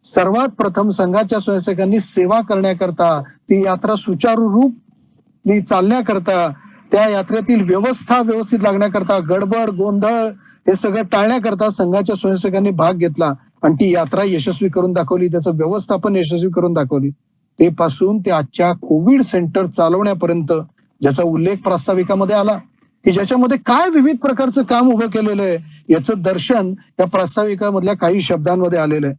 सर्वात प्रथम संघाच्या स्वयंसेवकांनी सेवा करण्याकरता, ती यात्रा सुचारू रूप चालण्याकरता, त्या यात्रेतील व्यवस्था व्यवस्थित लागण्याकरता, गडबड गोंधळ हे सगळं टाळण्याकरता संघाच्या स्वयंसेवकांनी भाग घेतला आणि ती यात्रा यशस्वी करून दाखवली, त्याचं व्यवस्थापन यशस्वी करून दाखवली. ते पासून ते आजच्या कोविड सेंटर चालवण्यापर्यंत ज्याचा उल्लेख प्रास्ताविकामध्ये आला की ज्याच्यामध्ये काय विविध प्रकारचं काम उभं केलेलं आहे याचं दर्शन या प्रास्ताविकामधल्या काही शब्दांमध्ये आलेलं आहे.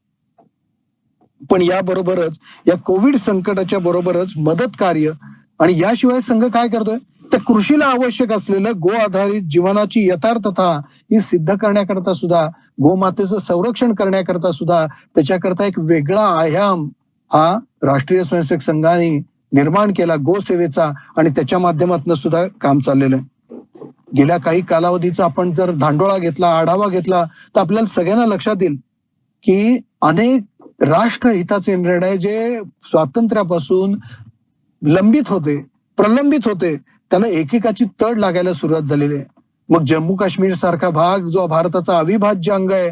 पण याबरोबरच या कोविड संकटाच्या बरोबरच मदत कार्य आणि याशिवाय संघ काय करतोय तर कृषीला आवश्यक असलेलं गो आधारित जीवनाची यथार्थता ही सिद्ध करण्याकरता सुद्धा, गोमातेचं संरक्षण करण्याकरता सुद्धा त्याच्याकरता एक वेगळा आयाम हा राष्ट्रीय स्वयंसेवक संघाने निर्माण केला गोसेवेचा आणि त्याच्या माध्यमातून सुद्धा काम चाललेलं आहे. गेल्या काही कालावधीचा आपण जर धांडोळा घेतला, आढावा घेतला, तर आपल्याला सगळ्यांना लक्षात येईल की अनेक राष्ट्रहिताचे निर्णय जे स्वातंत्र्यापासून लंबित होते, प्रलंबित होते, त्याला एकेकाची तड लागायला सुरुवात झालेली आहे. मग जम्मू काश्मीर सारखा भाग जो भारताचा अविभाज्य अंग आहे,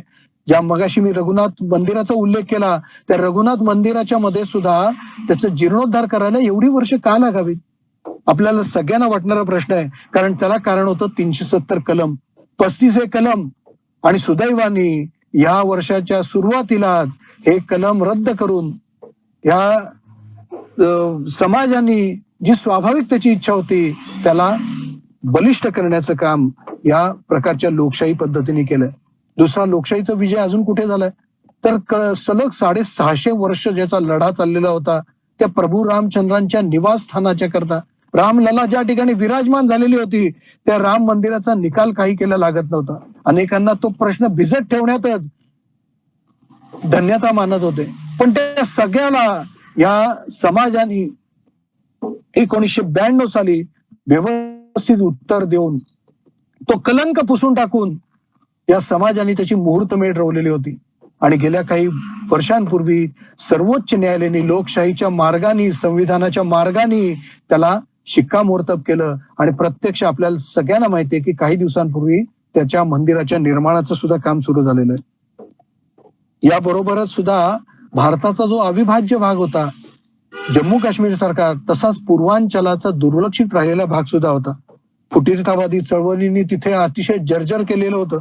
ज्या मगाशी मी रघुनाथ मंदिराचा उल्लेख केला, त्या रघुनाथ मंदिराच्या मध्ये सुद्धा त्याचा जीर्णोद्धार करायला एवढी वर्ष का लागावी? आपल्याला सगळ्यांना वाटणारा प्रश्न आहे. कारण त्याला कारण होतं 370 कलम, 35 कलम, आणि सुदैवाने या वर्षाच्या सुरुवातीलाच हे कलम रद्द करून या समाजाने जी स्वाभाविक त्याची इच्छा होती त्याला बलिष्ठ करण्याचं काम या प्रकारच्या लोकशाही पद्धतीने केलंय. दुसरा लोकशाहीचा विजय अजून कुठे झालाय? तर सलग 650 वर्ष ज्याचा लढा चाललेला होता त्या प्रभू रामचंद्रांच्या निवासस्थानाच्या करता, रामलला ज्या ठिकाणी विराजमान झालेली होती त्या राम मंदिराचा निकाल काही केला लागत नव्हता. अनेकांना तो प्रश्न भिजत ठेवण्यातच धन्यता मानत होते. पण त्या सगळ्याला या समाजाने 1992 साली व्यवस्थित उत्तर देऊन तो कलंक पुसून टाकून या समाजाने त्याची मुहूर्तमेढ रोवलेली होती. आणि गेल्या काही वर्षांपूर्वी सर्वोच्च न्यायालयाने लोकशाहीच्या मार्गाने, संविधानाच्या मार्गाने त्याला शिक्कामोर्तब केलं. आणि प्रत्यक्ष आपल्याला सगळ्यांना माहिती आहे की काही दिवसांपूर्वी त्याच्या मंदिराच्या निर्माणाचं सुद्धा काम सुरू झालेलं आहे. याबरोबरच सुद्धा भारताचा जो अविभाज्य भाग होता जम्मू काश्मीर सारखा, तसाच पूर्वांचलाचा दुर्लक्षित राहिलेला भाग सुद्धा होता. फुटीरतावादी चळवळींनी तिथे अतिशय जर्जर केलेलं होतं.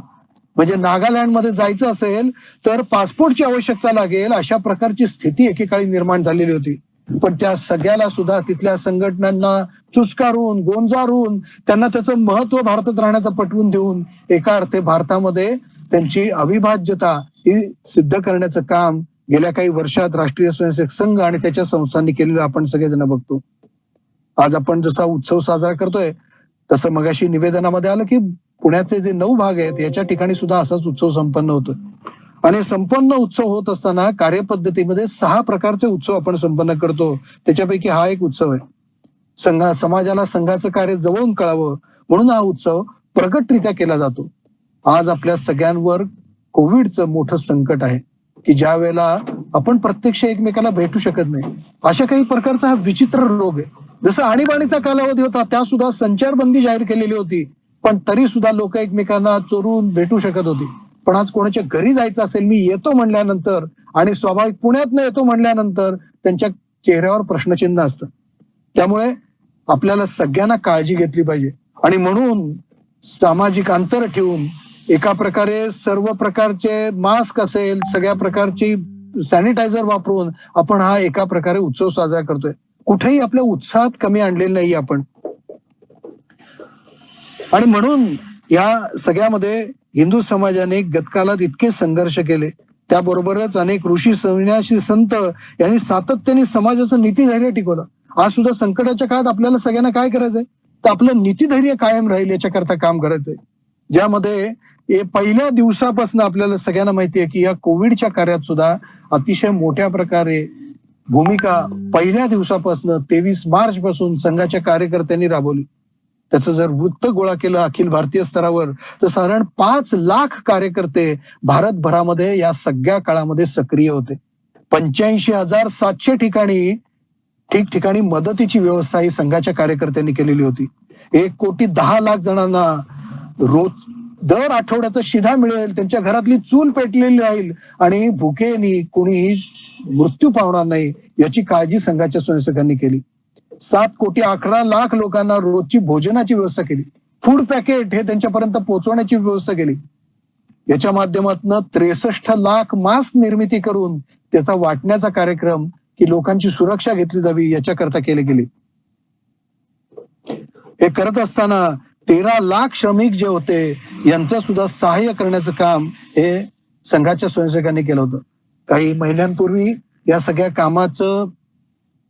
म्हणजे नागालँडमध्ये जायचं असेल तर पासपोर्टची आवश्यकता लागेल अशा प्रकारची स्थिती एकेकाळी निर्माण झालेली होती. पण त्या सगळ्याला सुद्धा तिथल्या संघटनांना चुचकारून, गोंजारून, त्यांना त्याचं महत्व भारतात राहण्याचं पटवून देऊन एका अर्थे भारतामध्ये त्यांची अविभाज्यता ही सिद्ध करण्याचं काम गेल्या काही वर्षात राष्ट्रीय स्वयंसेवक संघ आणि त्याच्या संस्थांनी केलेलं आपण सगळेजण बघतो. आज आपण जसा उत्सव साजरा करतोय तसं मगाशी निवेदनामध्ये आलं की पुण्याचे जे 9 भाग आहेत याच्या ठिकाणी सुद्धा असाच उत्सव संपन्न होतोय. आणि संपन्न उत्सव होत असताना कार्यपद्धतीमध्ये 6 प्रकारचे उत्सव आपण संपन्न करतो. त्याच्यापैकी हा एक उत्सव आहे. समाजाला संघाचं कार्य जवळून कळावं म्हणून हा उत्सव प्रगटरित्या केला जातो. आज आपल्या सगळ्यांवर कोविडचं मोठं संकट आहे की ज्या वेळेला आपण प्रत्यक्ष एकमेकाला भेटू शकत नाही, अशा काही प्रकारचा हा विचित्र रोग आहे. जसं आणीबाणीचा कालावधी होता त्या सुद्धा संचारबंदी जाहीर केलेली होती, पण तरी सुद्धा लोक एकमेकांना चोरून भेटू शकत होती. पण आज कोणाच्या घरी जायचं असेल, मी येतो म्हणल्यानंतर आणि स्वाभाविक पुण्यातनं येतो म्हणल्यानंतर त्यांच्या चेहऱ्यावर प्रश्नचिन्ह असतं. त्यामुळे आपल्याला सगळ्यांना काळजी घेतली पाहिजे. आणि म्हणून सामाजिक अंतर ठेवून एका प्रकारे सर्व प्रकारचे मास्क असेल, सगळ्या प्रकारची सॅनिटायझर वापरून आपण हा एका प्रकारे उत्सव साजरा करतोय. कुठेही आपल्या उत्साहात कमी आणलेलं नाही आपण. आणि म्हणून या सगळ्यामध्ये हिंदू समाजाने गतकालात इतके संघर्ष केले, त्याबरोबरच अनेक ऋषी संन्यासी संत यांनी सातत्याने समाजाचं नीतिधैर्य टिकवलं. आज सुद्धा संकटाच्या काळात आपल्याला सगळ्यांना काय करायचंय तर आपलं नीतिधैर्य कायम राहील याच्याकरता काम करायचंय. ज्यामध्ये पहिल्या दिवसापासून आपल्याला सगळ्यांना माहिती आहे की या कोविडच्या कार्यात सुद्धा अतिशय मोठ्या प्रकारे भूमिका पहिल्या दिवसापासून 23 मार्च पासून संघाच्या कार्यकर्त्यांनी राबवली. त्याचं जर वृत्त गोळा केलं अखिल भारतीय स्तरावर तर साधारण 5 लाख कार्यकर्ते भारतभरामध्ये या सगळ्या काळामध्ये सक्रिय होते. 85,700 ठिकाणी मदतीची व्यवस्था ही संघाच्या कार्यकर्त्यांनी केलेली होती. 1,10,00,000 जणांना रोज दर आठवड्याचा शिधा मिळेल, त्यांच्या घरातली चूल पेटलेली राहील आणि भुकेनी कोणीही मृत्यू पावणार नाही याची काळजी संघाच्या स्वयंसेवकांनी केली. 7,11,00,000 लोकांना रोजची भोजनाची व्यवस्था केली. फूड पॅकेट हे त्यांच्यापर्यंत पोहोचवण्याची व्यवस्था केली. याच्या माध्यमातून 63 लाख मास्क निर्मिती करून त्याचा वाटण्याचा कार्यक्रम की लोकांची सुरक्षा घेतली जावी याच्याकरता केले गेले. हे करत असताना 13 लाख श्रमिक जे होते यांचं सुद्धा सहाय्य करण्याचं काम हे संघाच्या स्वयंसेवकांनी केलं होतं. काही महिन्यांपूर्वी या सगळ्या कामाचं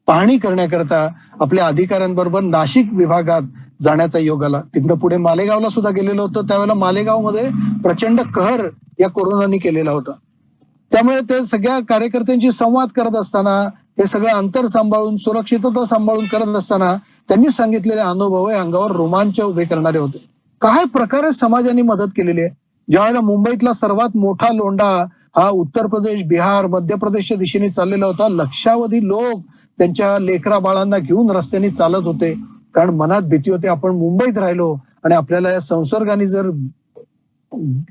पाहणी करण्याकरता आपल्या अधिकाऱ्यांबरोबर नाशिक विभागात जाण्याचा योग आला. तिथनं पुढे मालेगावला सुद्धा गेलेलो होतो. त्यावेळेला मालेगावमध्ये प्रचंड कहर या कोरोनाने केलेला होता. त्यामुळे ते सगळ्या कार्यकर्त्यांशी संवाद करत असताना हे सगळं अंतर सांभाळून सुरक्षितता सांभाळून करत असताना त्यांनी सांगितलेले अनुभव हे अंगावर रोमांच उभे करणारे होते. काय प्रकारे समाजाने मदत केलेली आहे. ज्यावेळेला मुंबईतला सर्वात मोठा लोंढा हा उत्तर प्रदेश, बिहार, मध्य प्रदेशच्या दिशेने चाललेला होता, लक्षावधी लोक त्यांच्या लेकरा बाळांना घेऊन रस्त्याने चालत होते. कारण मनात भीती होती, आपण मुंबईत राहिलो आणि आपल्याला या संसर्गाने जर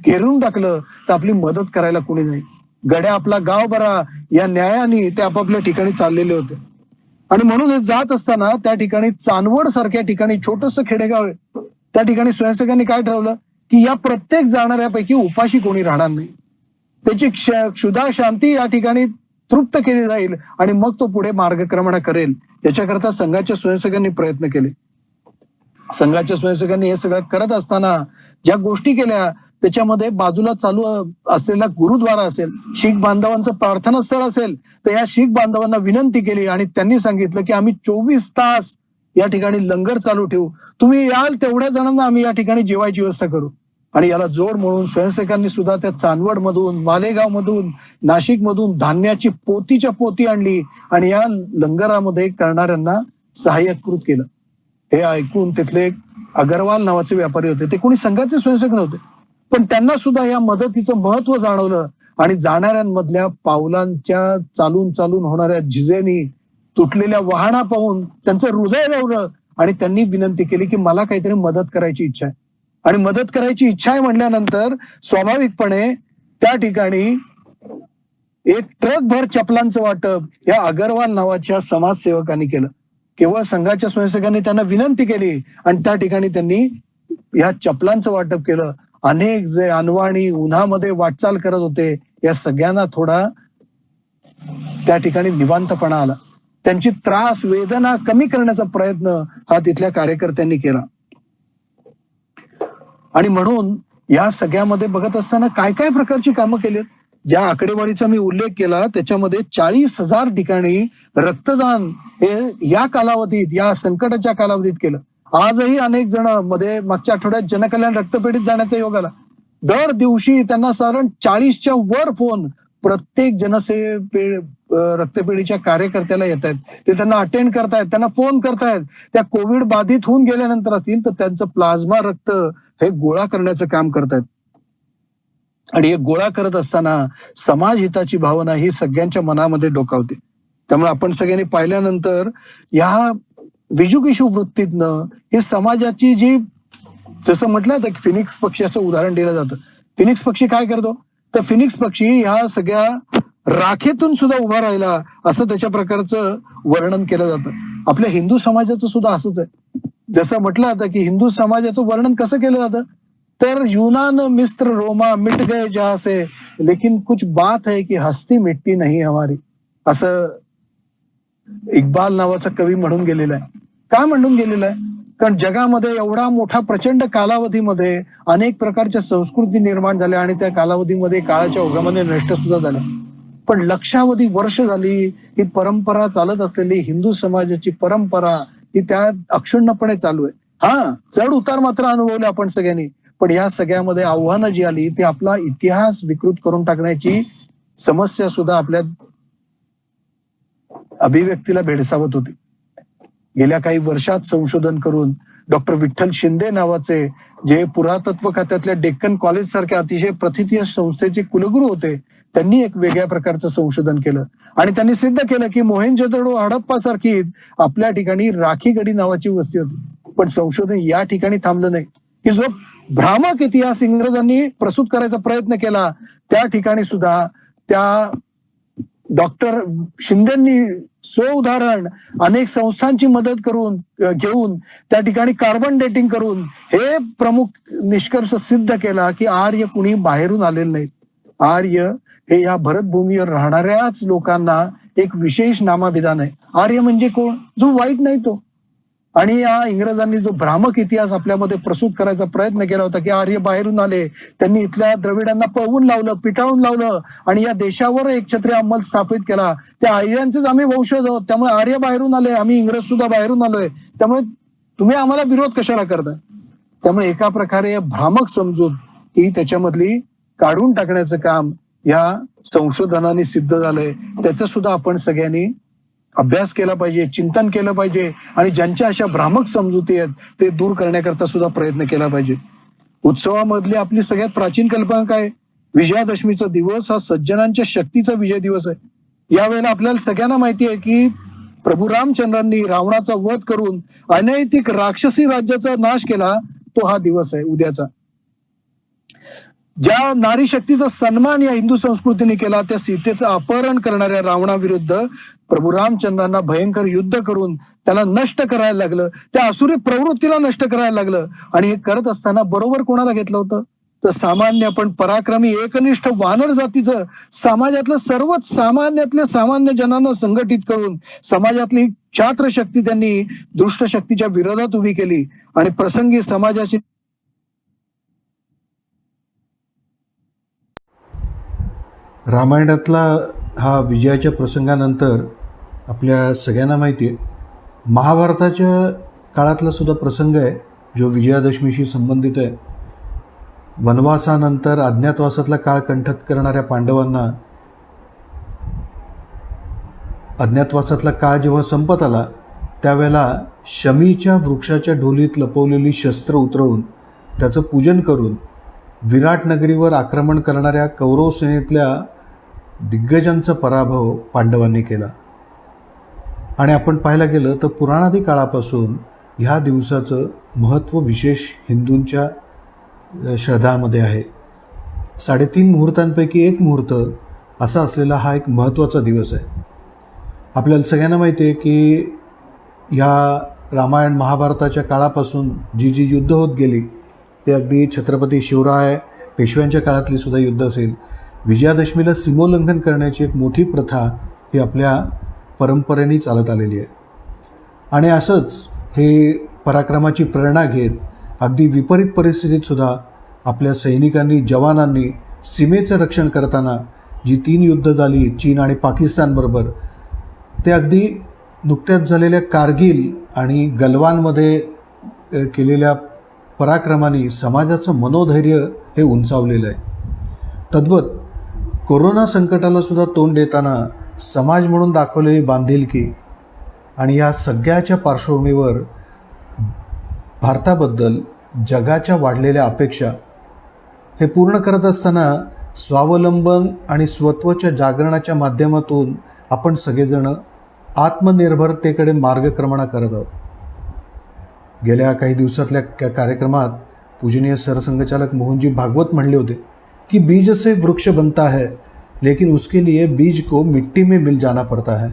घेरून टाकलं तर आपली मदत करायला कोणी नाही. गड्या आपला गाव बरा या न्यायाने ते आपापल्या ठिकाणी चाललेले होते. आणि म्हणून हे जात असताना त्या ठिकाणी चांदवड सारख्या ठिकाणी छोटस खेडेगाव आहे, त्या ठिकाणी स्वयंसेवकांनी काय ठरवलं की या प्रत्येक जाणाऱ्यापैकी उपाशी कोणी राहणार नाही, त्याची क्षुधा शांती या ठिकाणी तृप्त केली जाईल आणि मग तो पुढे मार्गक्रमण करेल. याच्याकरता संघाच्या स्वयंसेवकांनी प्रयत्न केले. संघाच्या स्वयंसेवकांनी हे सगळं करत असताना ज्या गोष्टी केल्या त्याच्यामध्ये बाजूला चालू असलेला गुरुद्वारा असेल, शीख बांधवांचं प्रार्थनास्थळ असेल, तर या शीख बांधवांना विनंती केली आणि त्यांनी सांगितलं की आम्ही 24 तास या ठिकाणी लंगर चालू ठेवू, तुम्ही याल तेवढ्या जणांना आम्ही या ठिकाणी जेवायची व्यवस्था करू. आणि याला जोड म्हणून स्वयंसेवकांनी सुद्धा त्या चांदवड मधून, मालेगाव मधून, नाशिक मधून धान्याची पोतीच्या पोती आणली आणि या लंगरामध्ये करणाऱ्यांना सहाय्यकृत केलं. हे ऐकून तिथले एक अगरवाल नावाचे व्यापारी होते, ते कोणी संघाचे स्वयंसेवक नव्हते, पण त्यांना सुद्धा या मदतीचं महत्व जाणवलं आणि जाणाऱ्यांमधल्या पावलांच्या चालून चालून होणाऱ्या झिजेनी, तुटलेल्या वाहना पाहून त्यांचं हृदय लावलं आणि त्यांनी विनंती केली की मला काहीतरी मदत करायची इच्छा आहे. आणि मदत करायची इच्छा आहे म्हणल्यानंतर स्वाभाविकपणे त्या ठिकाणी एक ट्रकभर चपलांचं वाटप या अगरवाल नावाच्या समाजसेवकांनी केलं. केवळ संघाच्या स्वयंसेवकांनी त्यांना विनंती केली आणि त्या ठिकाणी त्यांनी या चपलांचं वाटप केलं. अनेक जे अनवाणी उन्हामध्ये वाटचाल करत होते या सगळ्यांना थोडा त्या ठिकाणी निवांतपणा आला. त्यांची त्रास वेदना कमी करण्याचा प्रयत्न हा तिथल्या कार्यकर्त्यांनी केला. आणि म्हणून या सगळ्यामध्ये बघत असताना काय काय प्रकारची कामं केलीत, ज्या आकडेवारीचा मी उल्लेख केला त्याच्यामध्ये 40,000 ठिकाणी रक्तदान हे या कालावधीत, या संकटाच्या कालावधीत केलं. आजही अनेक जण मध्ये मागच्या आठवड्यात जनकल्याण रक्तपेढीत जाण्याचा योग आला. दर दिवशी त्यांना साधारण 40च्या वर फोन प्रत्येक रक्तपेढीच्या कार्यकर्त्याला येत आहेत. ते त्यांना अटेंड करतायत, त्यांना फोन करतायत. त्या कोविड बाधित होऊन गेल्यानंतर असतील तर त्यांचं प्लाझ्मा रक्त हे गोळा करण्याचं काम करतायत. आणि हे गोळा करत असताना समाज हिताची भावना ही सगळ्यांच्या मनामध्ये डोकावते. त्यामुळे आपण सगळ्यांनी पाहिल्यानंतर या विजुगिशू वृत्तीतनं ही समाजाची जी, जसं म्हटलं तर फिनिक्स पक्षाचं उदाहरण दिलं जातं. फिनिक्स पक्षी काय करतो तर फिनिक्स पक्षी ह्या सगळ्या राखेतून सुद्धा उभा राहिला असं त्याच्या प्रकारचं वर्णन केलं जातं. आपल्या हिंदू समाजाचं सुद्धा असंच आहे. जसं म्हटलं जातं की हिंदू समाजाचं वर्णन कसं केलं जातं तर यूनान मिस्र रोमा मिट गए जहां से लेकिन कुछ बात है कि हस्ती मिटती नहीं हमारी, असं इक्बाल नावाचा कवी म्हणून गेलेला आहे. काय म्हणून गेलेला आहे कारण जगामध्ये एवढा मोठा प्रचंड कालावधीमध्ये अनेक प्रकारच्या संस्कृती निर्माण झाल्या आणि त्या कालावधीमध्ये काळाच्या ओघामध्ये नष्ट सुद्धा झाल्या. पण लक्षावधी वर्ष झाली ही परंपरा चालत असलेली हिंदू समाजाची परंपरा ही त्या अक्षुण्णपणे चालू आहे. हा, चढ उतार मात्र अनुभवले आपण सगळ्यांनी, पण या सगळ्यामध्ये आव्हानं जी आली ती आपला इतिहास विकृत करून टाकण्याची समस्या सुद्धा आपल्या अभिव्यक्तीला भेडसावत होती. गेल्या काही वर्षात संशोधन करून डॉक्टर विठ्ठल शिंदे नावाचे जे पुरातत्व खात्यातल्या डेक्कन कॉलेज सारख्या अतिशय प्रथितीय संस्थेचे कुलगुरू होते, त्यांनी एक वेगळ्या प्रकारचं संशोधन केलं आणि त्यांनी सिद्ध केलं की मोहेंजोदडो, हडप्पा सारखीच आपल्या ठिकाणी राखीगडी नावाची वस्ती होती. पण संशोधन या ठिकाणी थांबलं नाही की जो भ्रामक इतिहास इंग्रजांनी प्रस्तुत करायचा प्रयत्न केला त्या ठिकाणी सुद्धा त्या डॉक्टर शिंदेंनी उदाहरण अनेक संस्थांची मदत करून घेऊन त्या ठिकाणी कार्बन डेटिंग करून हे प्रमुख निष्कर्ष सिद्ध केला की आर्य कुणी बाहेरून आलेले नाहीत. आर्य हे या भरतभूमीवर राहणाऱ्याच लोकांना एक विशेष नामाभिधान आहे. आर्य म्हणजे कोण? जो वाईट नाही तो. आणि या इंग्रजांनी जो भ्रामक इतिहास आपल्यामध्ये प्रस्तुत करायचा प्रयत्न केला होता की आर्य बाहेरून आले, त्यांनी इथल्या द्रविडांना पळवून लावलं, पिटाळून लावलं आणि या देशावर एक छत्री अंमल स्थापित केला. त्या आर्यांचेच आम्ही वंशज आहोत, त्यामुळे आर्य बाहेरून आले, आम्ही इंग्रज सुद्धा बाहेरून आलोय, त्यामुळे तुम्ही आम्हाला विरोध कशाला करताय. त्यामुळे एका प्रकारे भ्रामक समजूत ही त्याच्यामधली काढून टाकण्याचं काम या संशोधनाने सिद्ध झालंय. त्याचं सुद्धा आपण सगळ्यांनी अभ्यास केला पाहिजे, चिंतन केलं पाहिजे आणि ज्यांच्या अशा भ्रामक समजुती आहेत ते दूर करण्याकरता सुद्धा प्रयत्न केला पाहिजे. उत्सवामधली आपली सगळ्यात प्राचीन कल्पना काय? विजयादशमीचा दिवस हा सज्जनांच्या शक्तीचा विजय दिवस आहे. यावेळेला आपल्याला सगळ्यांना माहिती आहे की प्रभू रामचंद्रांनी रावणाचा वध करून अनैतिक राक्षसी राज्याचा नाश केला, तो हा दिवस आहे उद्याचा. ज्या नारी शक्तीचा सन्मान या हिंदू संस्कृतीने केला, त्या सीतेचं अपहरण करणाऱ्या रावणाविरुद्ध प्रभू रामचंद्रांना भयंकर युद्ध करून त्याला नष्ट करायला लागलं, त्या आसुरी प्रवृत्तीला नष्ट करायला लागलं. आणि हे करत असताना बरोबर कोणाला घेतलं होतं? तर सामान्य पण पराक्रमी एकनिष्ठ वानर जातीचं समाजातलं सर्वच सामान्यातल्या सामान्य जनांना संघटित करून समाजातली छात्र शक्ती त्यांनी दुष्ट शक्तीच्या विरोधात उभी केली आणि प्रसंगी समाजाची रामायणातला हा विजयाच्या प्रसंगानंतर आपल्या सगळ्यांना माहिती आहे महाभारताच्या काळातला सुद्धा प्रसंग आहे जो विजयादशमीशी संबंधित आहे. वनवासानंतर अज्ञातवासातला काळ कंठत करणाऱ्या पांडवांना अज्ञातवासातला काळ जेव्हा संपत आला त्यावेळेला शमीच्या वृक्षाच्या ढोलीत लपवलेली शस्त्र उतरवून त्याचं पूजन करून विराट नगरीवर आक्रमण करणाऱ्या कौरव सेनेतल्या दिग्गजांचा पराभव पांडवांनी केला. आणि आपण पाहायला गेलं तर पुराणादी काळापासून ह्या दिवसाचं महत्त्व विशेष हिंदूंच्या श्रद्धामध्ये आहे. 3.5 मुहूर्तांपैकी एक मुहूर्त असा असलेला हा एक महत्त्वाचा दिवस आहे. आपल्याला सगळ्यांना माहिती आहे की ह्या रामायण महाभारताच्या काळापासून जी जी युद्ध होत गेली ते अगदी छत्रपती शिवराय पेशव्यांच्या काळातली सुद्धा युद्ध असेल, विजयादशमीला सीमोल्लंघन करण्याची एक मोठी प्रथा ही आपल्या परंपरेने चालत आलेली आहे. आणि असंच हे पराक्रमाची प्रेरणा घेत अगदी विपरीत परिस्थितीतसुद्धा आपल्या सैनिकांनी जवानांनी सीमेचं रक्षण करताना जी 3 युद्ध झाली चीन आणि पाकिस्तानबरोबर, ते अगदी नुकत्याच झालेल्या कारगिल आणि गलवानमध्ये केलेल्या पराक्रमाने समाजाचं मनोधैर्य हे उंचावलेलं आहे. तद्वत कोरोना संकटाला सुद्धा तोंड देताना समाज म्हणून दाखवलेली बांधिलकी आणि या सगळ्याच्या पार्श्वभूमीवर भारताबद्दल जगाच्या वाढलेल्या अपेक्षा हे पूर्ण करत असताना स्वावलंबन आणि स्वत्वच्या जागरणाच्या माध्यमातून आपण सगळेजण आत्मनिर्भरतेकडे मार्गक्रमण करत आहोत. गेल्या काही दिवसातल्या कार्यक्रमात पूजनीय सरसंघचालक मोहनजी भागवत म्हणले होते कि बीज से वृक्ष बनता है लेकिन उसके लिए बीज को मिट्टी में मिल जाना पड़ता है.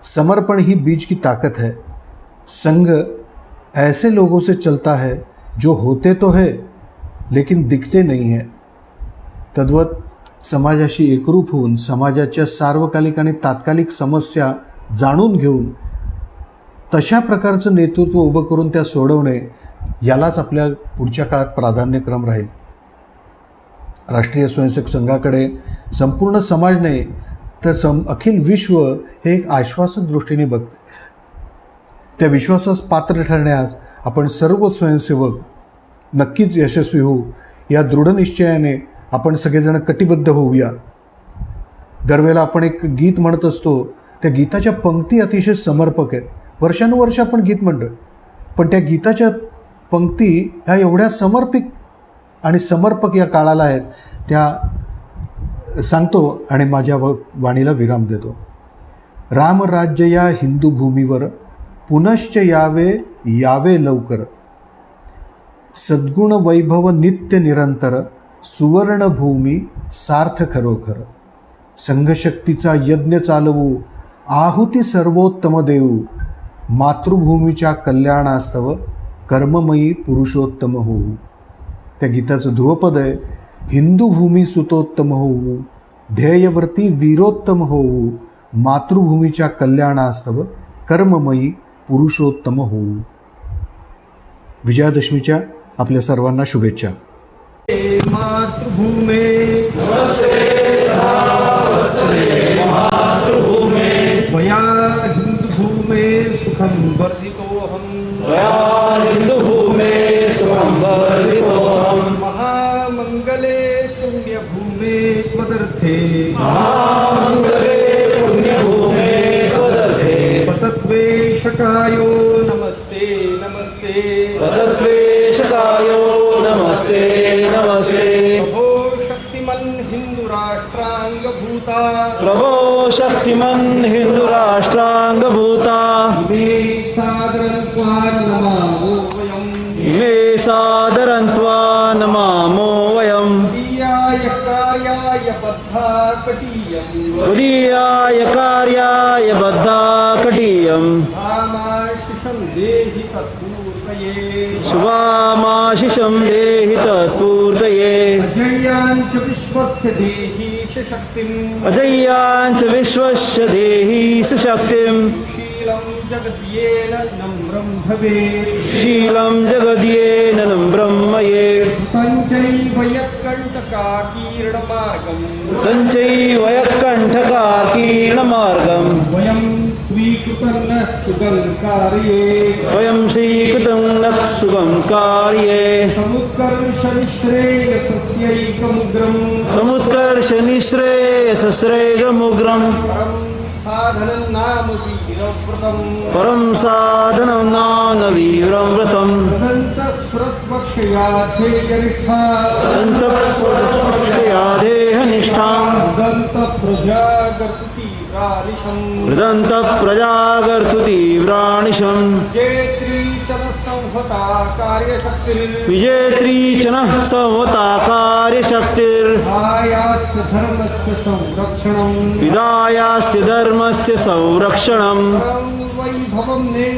समर्पण ही बीज की ताकत है. संघ ऐसे लोगों से चलता है जो होते तो है लेकिन दिखते नहीं है. तद्वत समाजाशी एकरूप होऊन समाजाच्या सार्वकालिक आणि तात्कालिक समस्या जाणून घेऊन तशा प्रकारचं नेतृत्व उभं करून त्या सोडवणे यालाच आपल्या पुढच्या काळात प्राधान्यक्रम राहील. राष्ट्रीय स्वयंसेवक संघाकडे संपूर्ण समाज नाही तर अखिल विश्व हे एक आश्वासक दृष्टीने बघते. त्या विश्वासास पात्र ठरण्यास आपण सर्व स्वयंसेवक नक्कीच यशस्वी होऊ या दृढ निश्चयाने आपण सगळेजण कटिबद्ध होऊया. दरवेळेला आपण एक गीत म्हणत असतो, त्या गीताच्या पंक्ती अतिशय समर्पक आहेत. वर्षानुवर्ष आपण गीत म्हणतो पण त्या गीताच्या पंक्ती ह्या एवढ्या समर्पित आणि समर्पक या काळाला आहेत त्या सांगतो आणि माझ्या वाणीला विराम देतो. रामराज्य या हिंदू भूमीवर पुनश्च यावे यावे लवकर. सद्गुण वैभव नित्य निरंतर सुवर्णभूमी सार्थ खरोखर. संघशक्तीचा यज्ञ चालवू आहुती सर्वोत्तम देऊ. मातृभूमीच्या कल्याणास्तव कर्ममयी पुरुषोत्तम होऊ. त्या गीताचं ध्रुवपद आहे, हिंदू भूमी सुतोत्तम होऊ ध्येयवर्ती वीरोत्तम होऊ. मातृभूमीच्या कल्याणास्तव कर्ममयी पुरुषोत्तम होऊ. विजयादशमीच्या आपल्या सर्वांना शुभेच्छा. मातृभूमे त्वया हिंदुभूमे सुखं वर्धितोऽहम्. महामंगले पुण्यभूमे त्वदर्थे. पदक्लेशकायो नमस्ते नमस्ते पदक्लेशकायो नमस्ते नमस्ते प्रभो शक्तिमन् हिंदू राष्ट्रांगभूता प्रभो शक्तिमन् हिंदू राष्ट्रांगभूता मे सादरत्वा नमामो वयम् इमे सादरन्त्वा नमामो वयम् त्वदीयाय कार्याय बद्धा कटीयम् त्वदीयाय कार्याय बद्धा कटीयम् आमाशिषं देहि तत्पूर्तये शुभामाशिषं देहि तत्पूर्तये अजय्याञ्च विश्वस्य देहि शक्तिम् अजय्याञ्च विश्वस्य देहि सुशक्तिम् शीलं जगद्येन नम्रं भवेत् शीलं जगद्येन नम्रं मये पञ्चैव यत्कण्टकाकीर्णमार्गम् सञ्चैव यत्कण्ठकाकीर्णमार्गम् वयं स्वीकृतं न सुगं कार्ये वयं स्वीकृतं न सुगं कार्ये समुत्कर्षनिश्रेयसस्यैकमुग्रम् समुत्कर्षनिःश्रेयसश्रेयमुग्रम् साधनं नाम वीरव्रतम् परं साधनं नाम वीरं व्रतम् दन्तस्फुरत्वक्षयाध्येयनिष्ठा दन्तप्रजादेहनिष्ठाम् दन्तप्रजागर्तुतीव्रानिशम् हृदन्तप्रजागर्तुतीव्रानिशम् जेत्री च न संहता कार्यशक्तिर् विजेत्री च नः संवता कार्यशक्तिर् आयास्य धर्मस्य संरक्षणम् विदायास्य धर्मस्य संरक्षणम् परं वै भवन्मे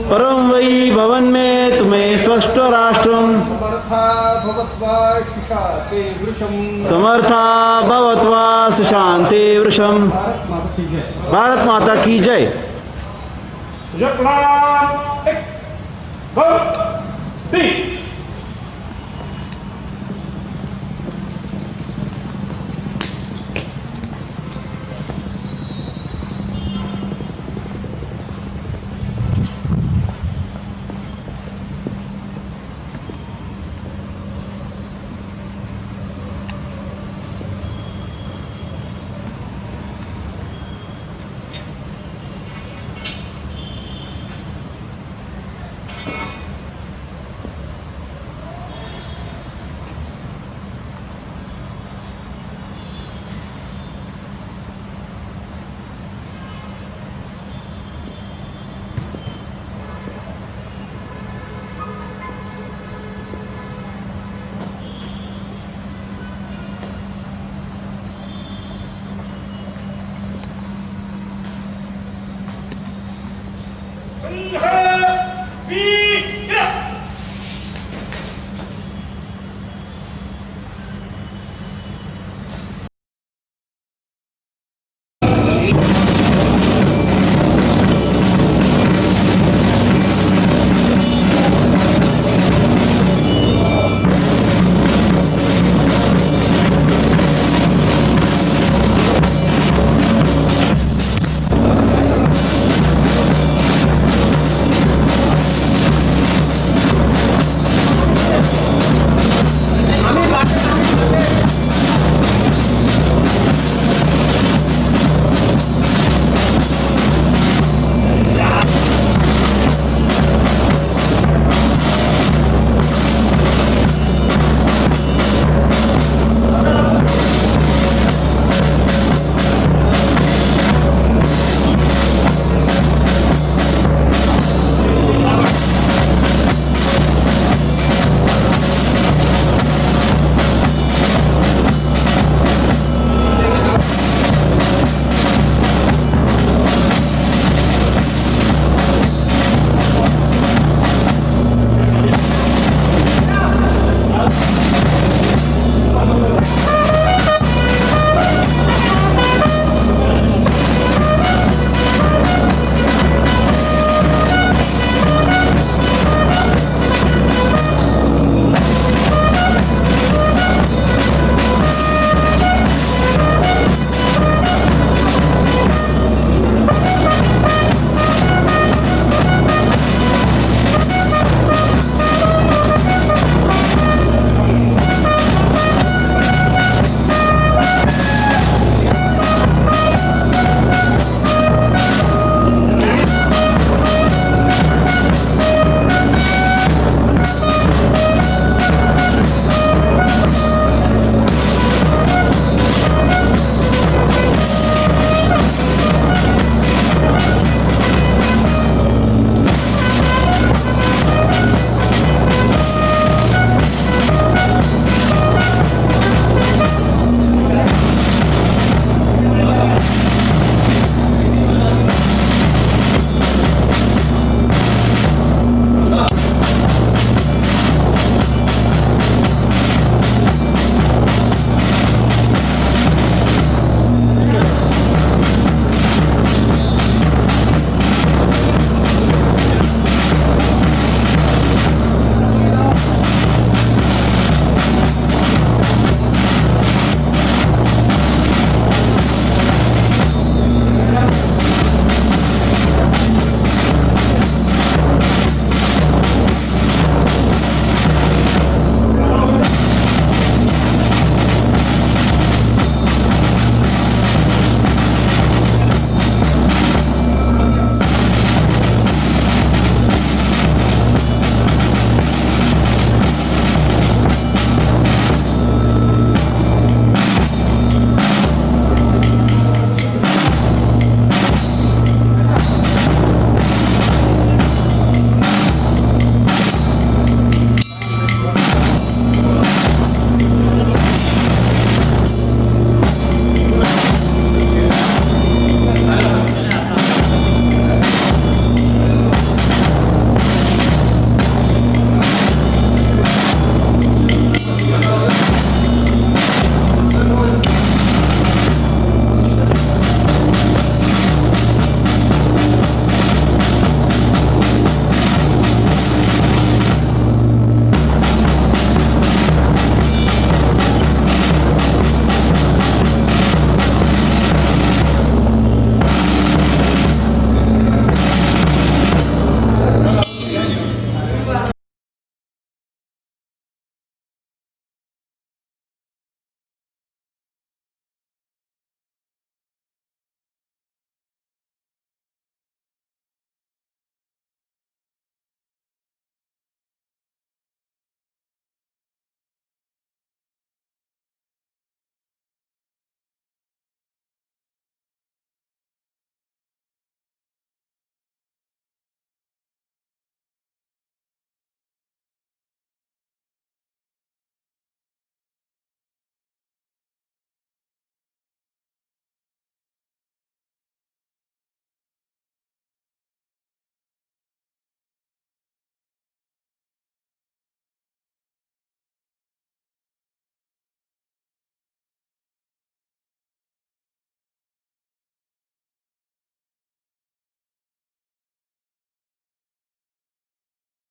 परं वै भवन्मे तत्स्वराष्ट्रम् तुमे स्वष्ट्राष्ट्रम् समर्था भवत्वा शिशाते वृषम् समर्था भवत्वा सुशान्ते वृषम् भारत माता की जय वीर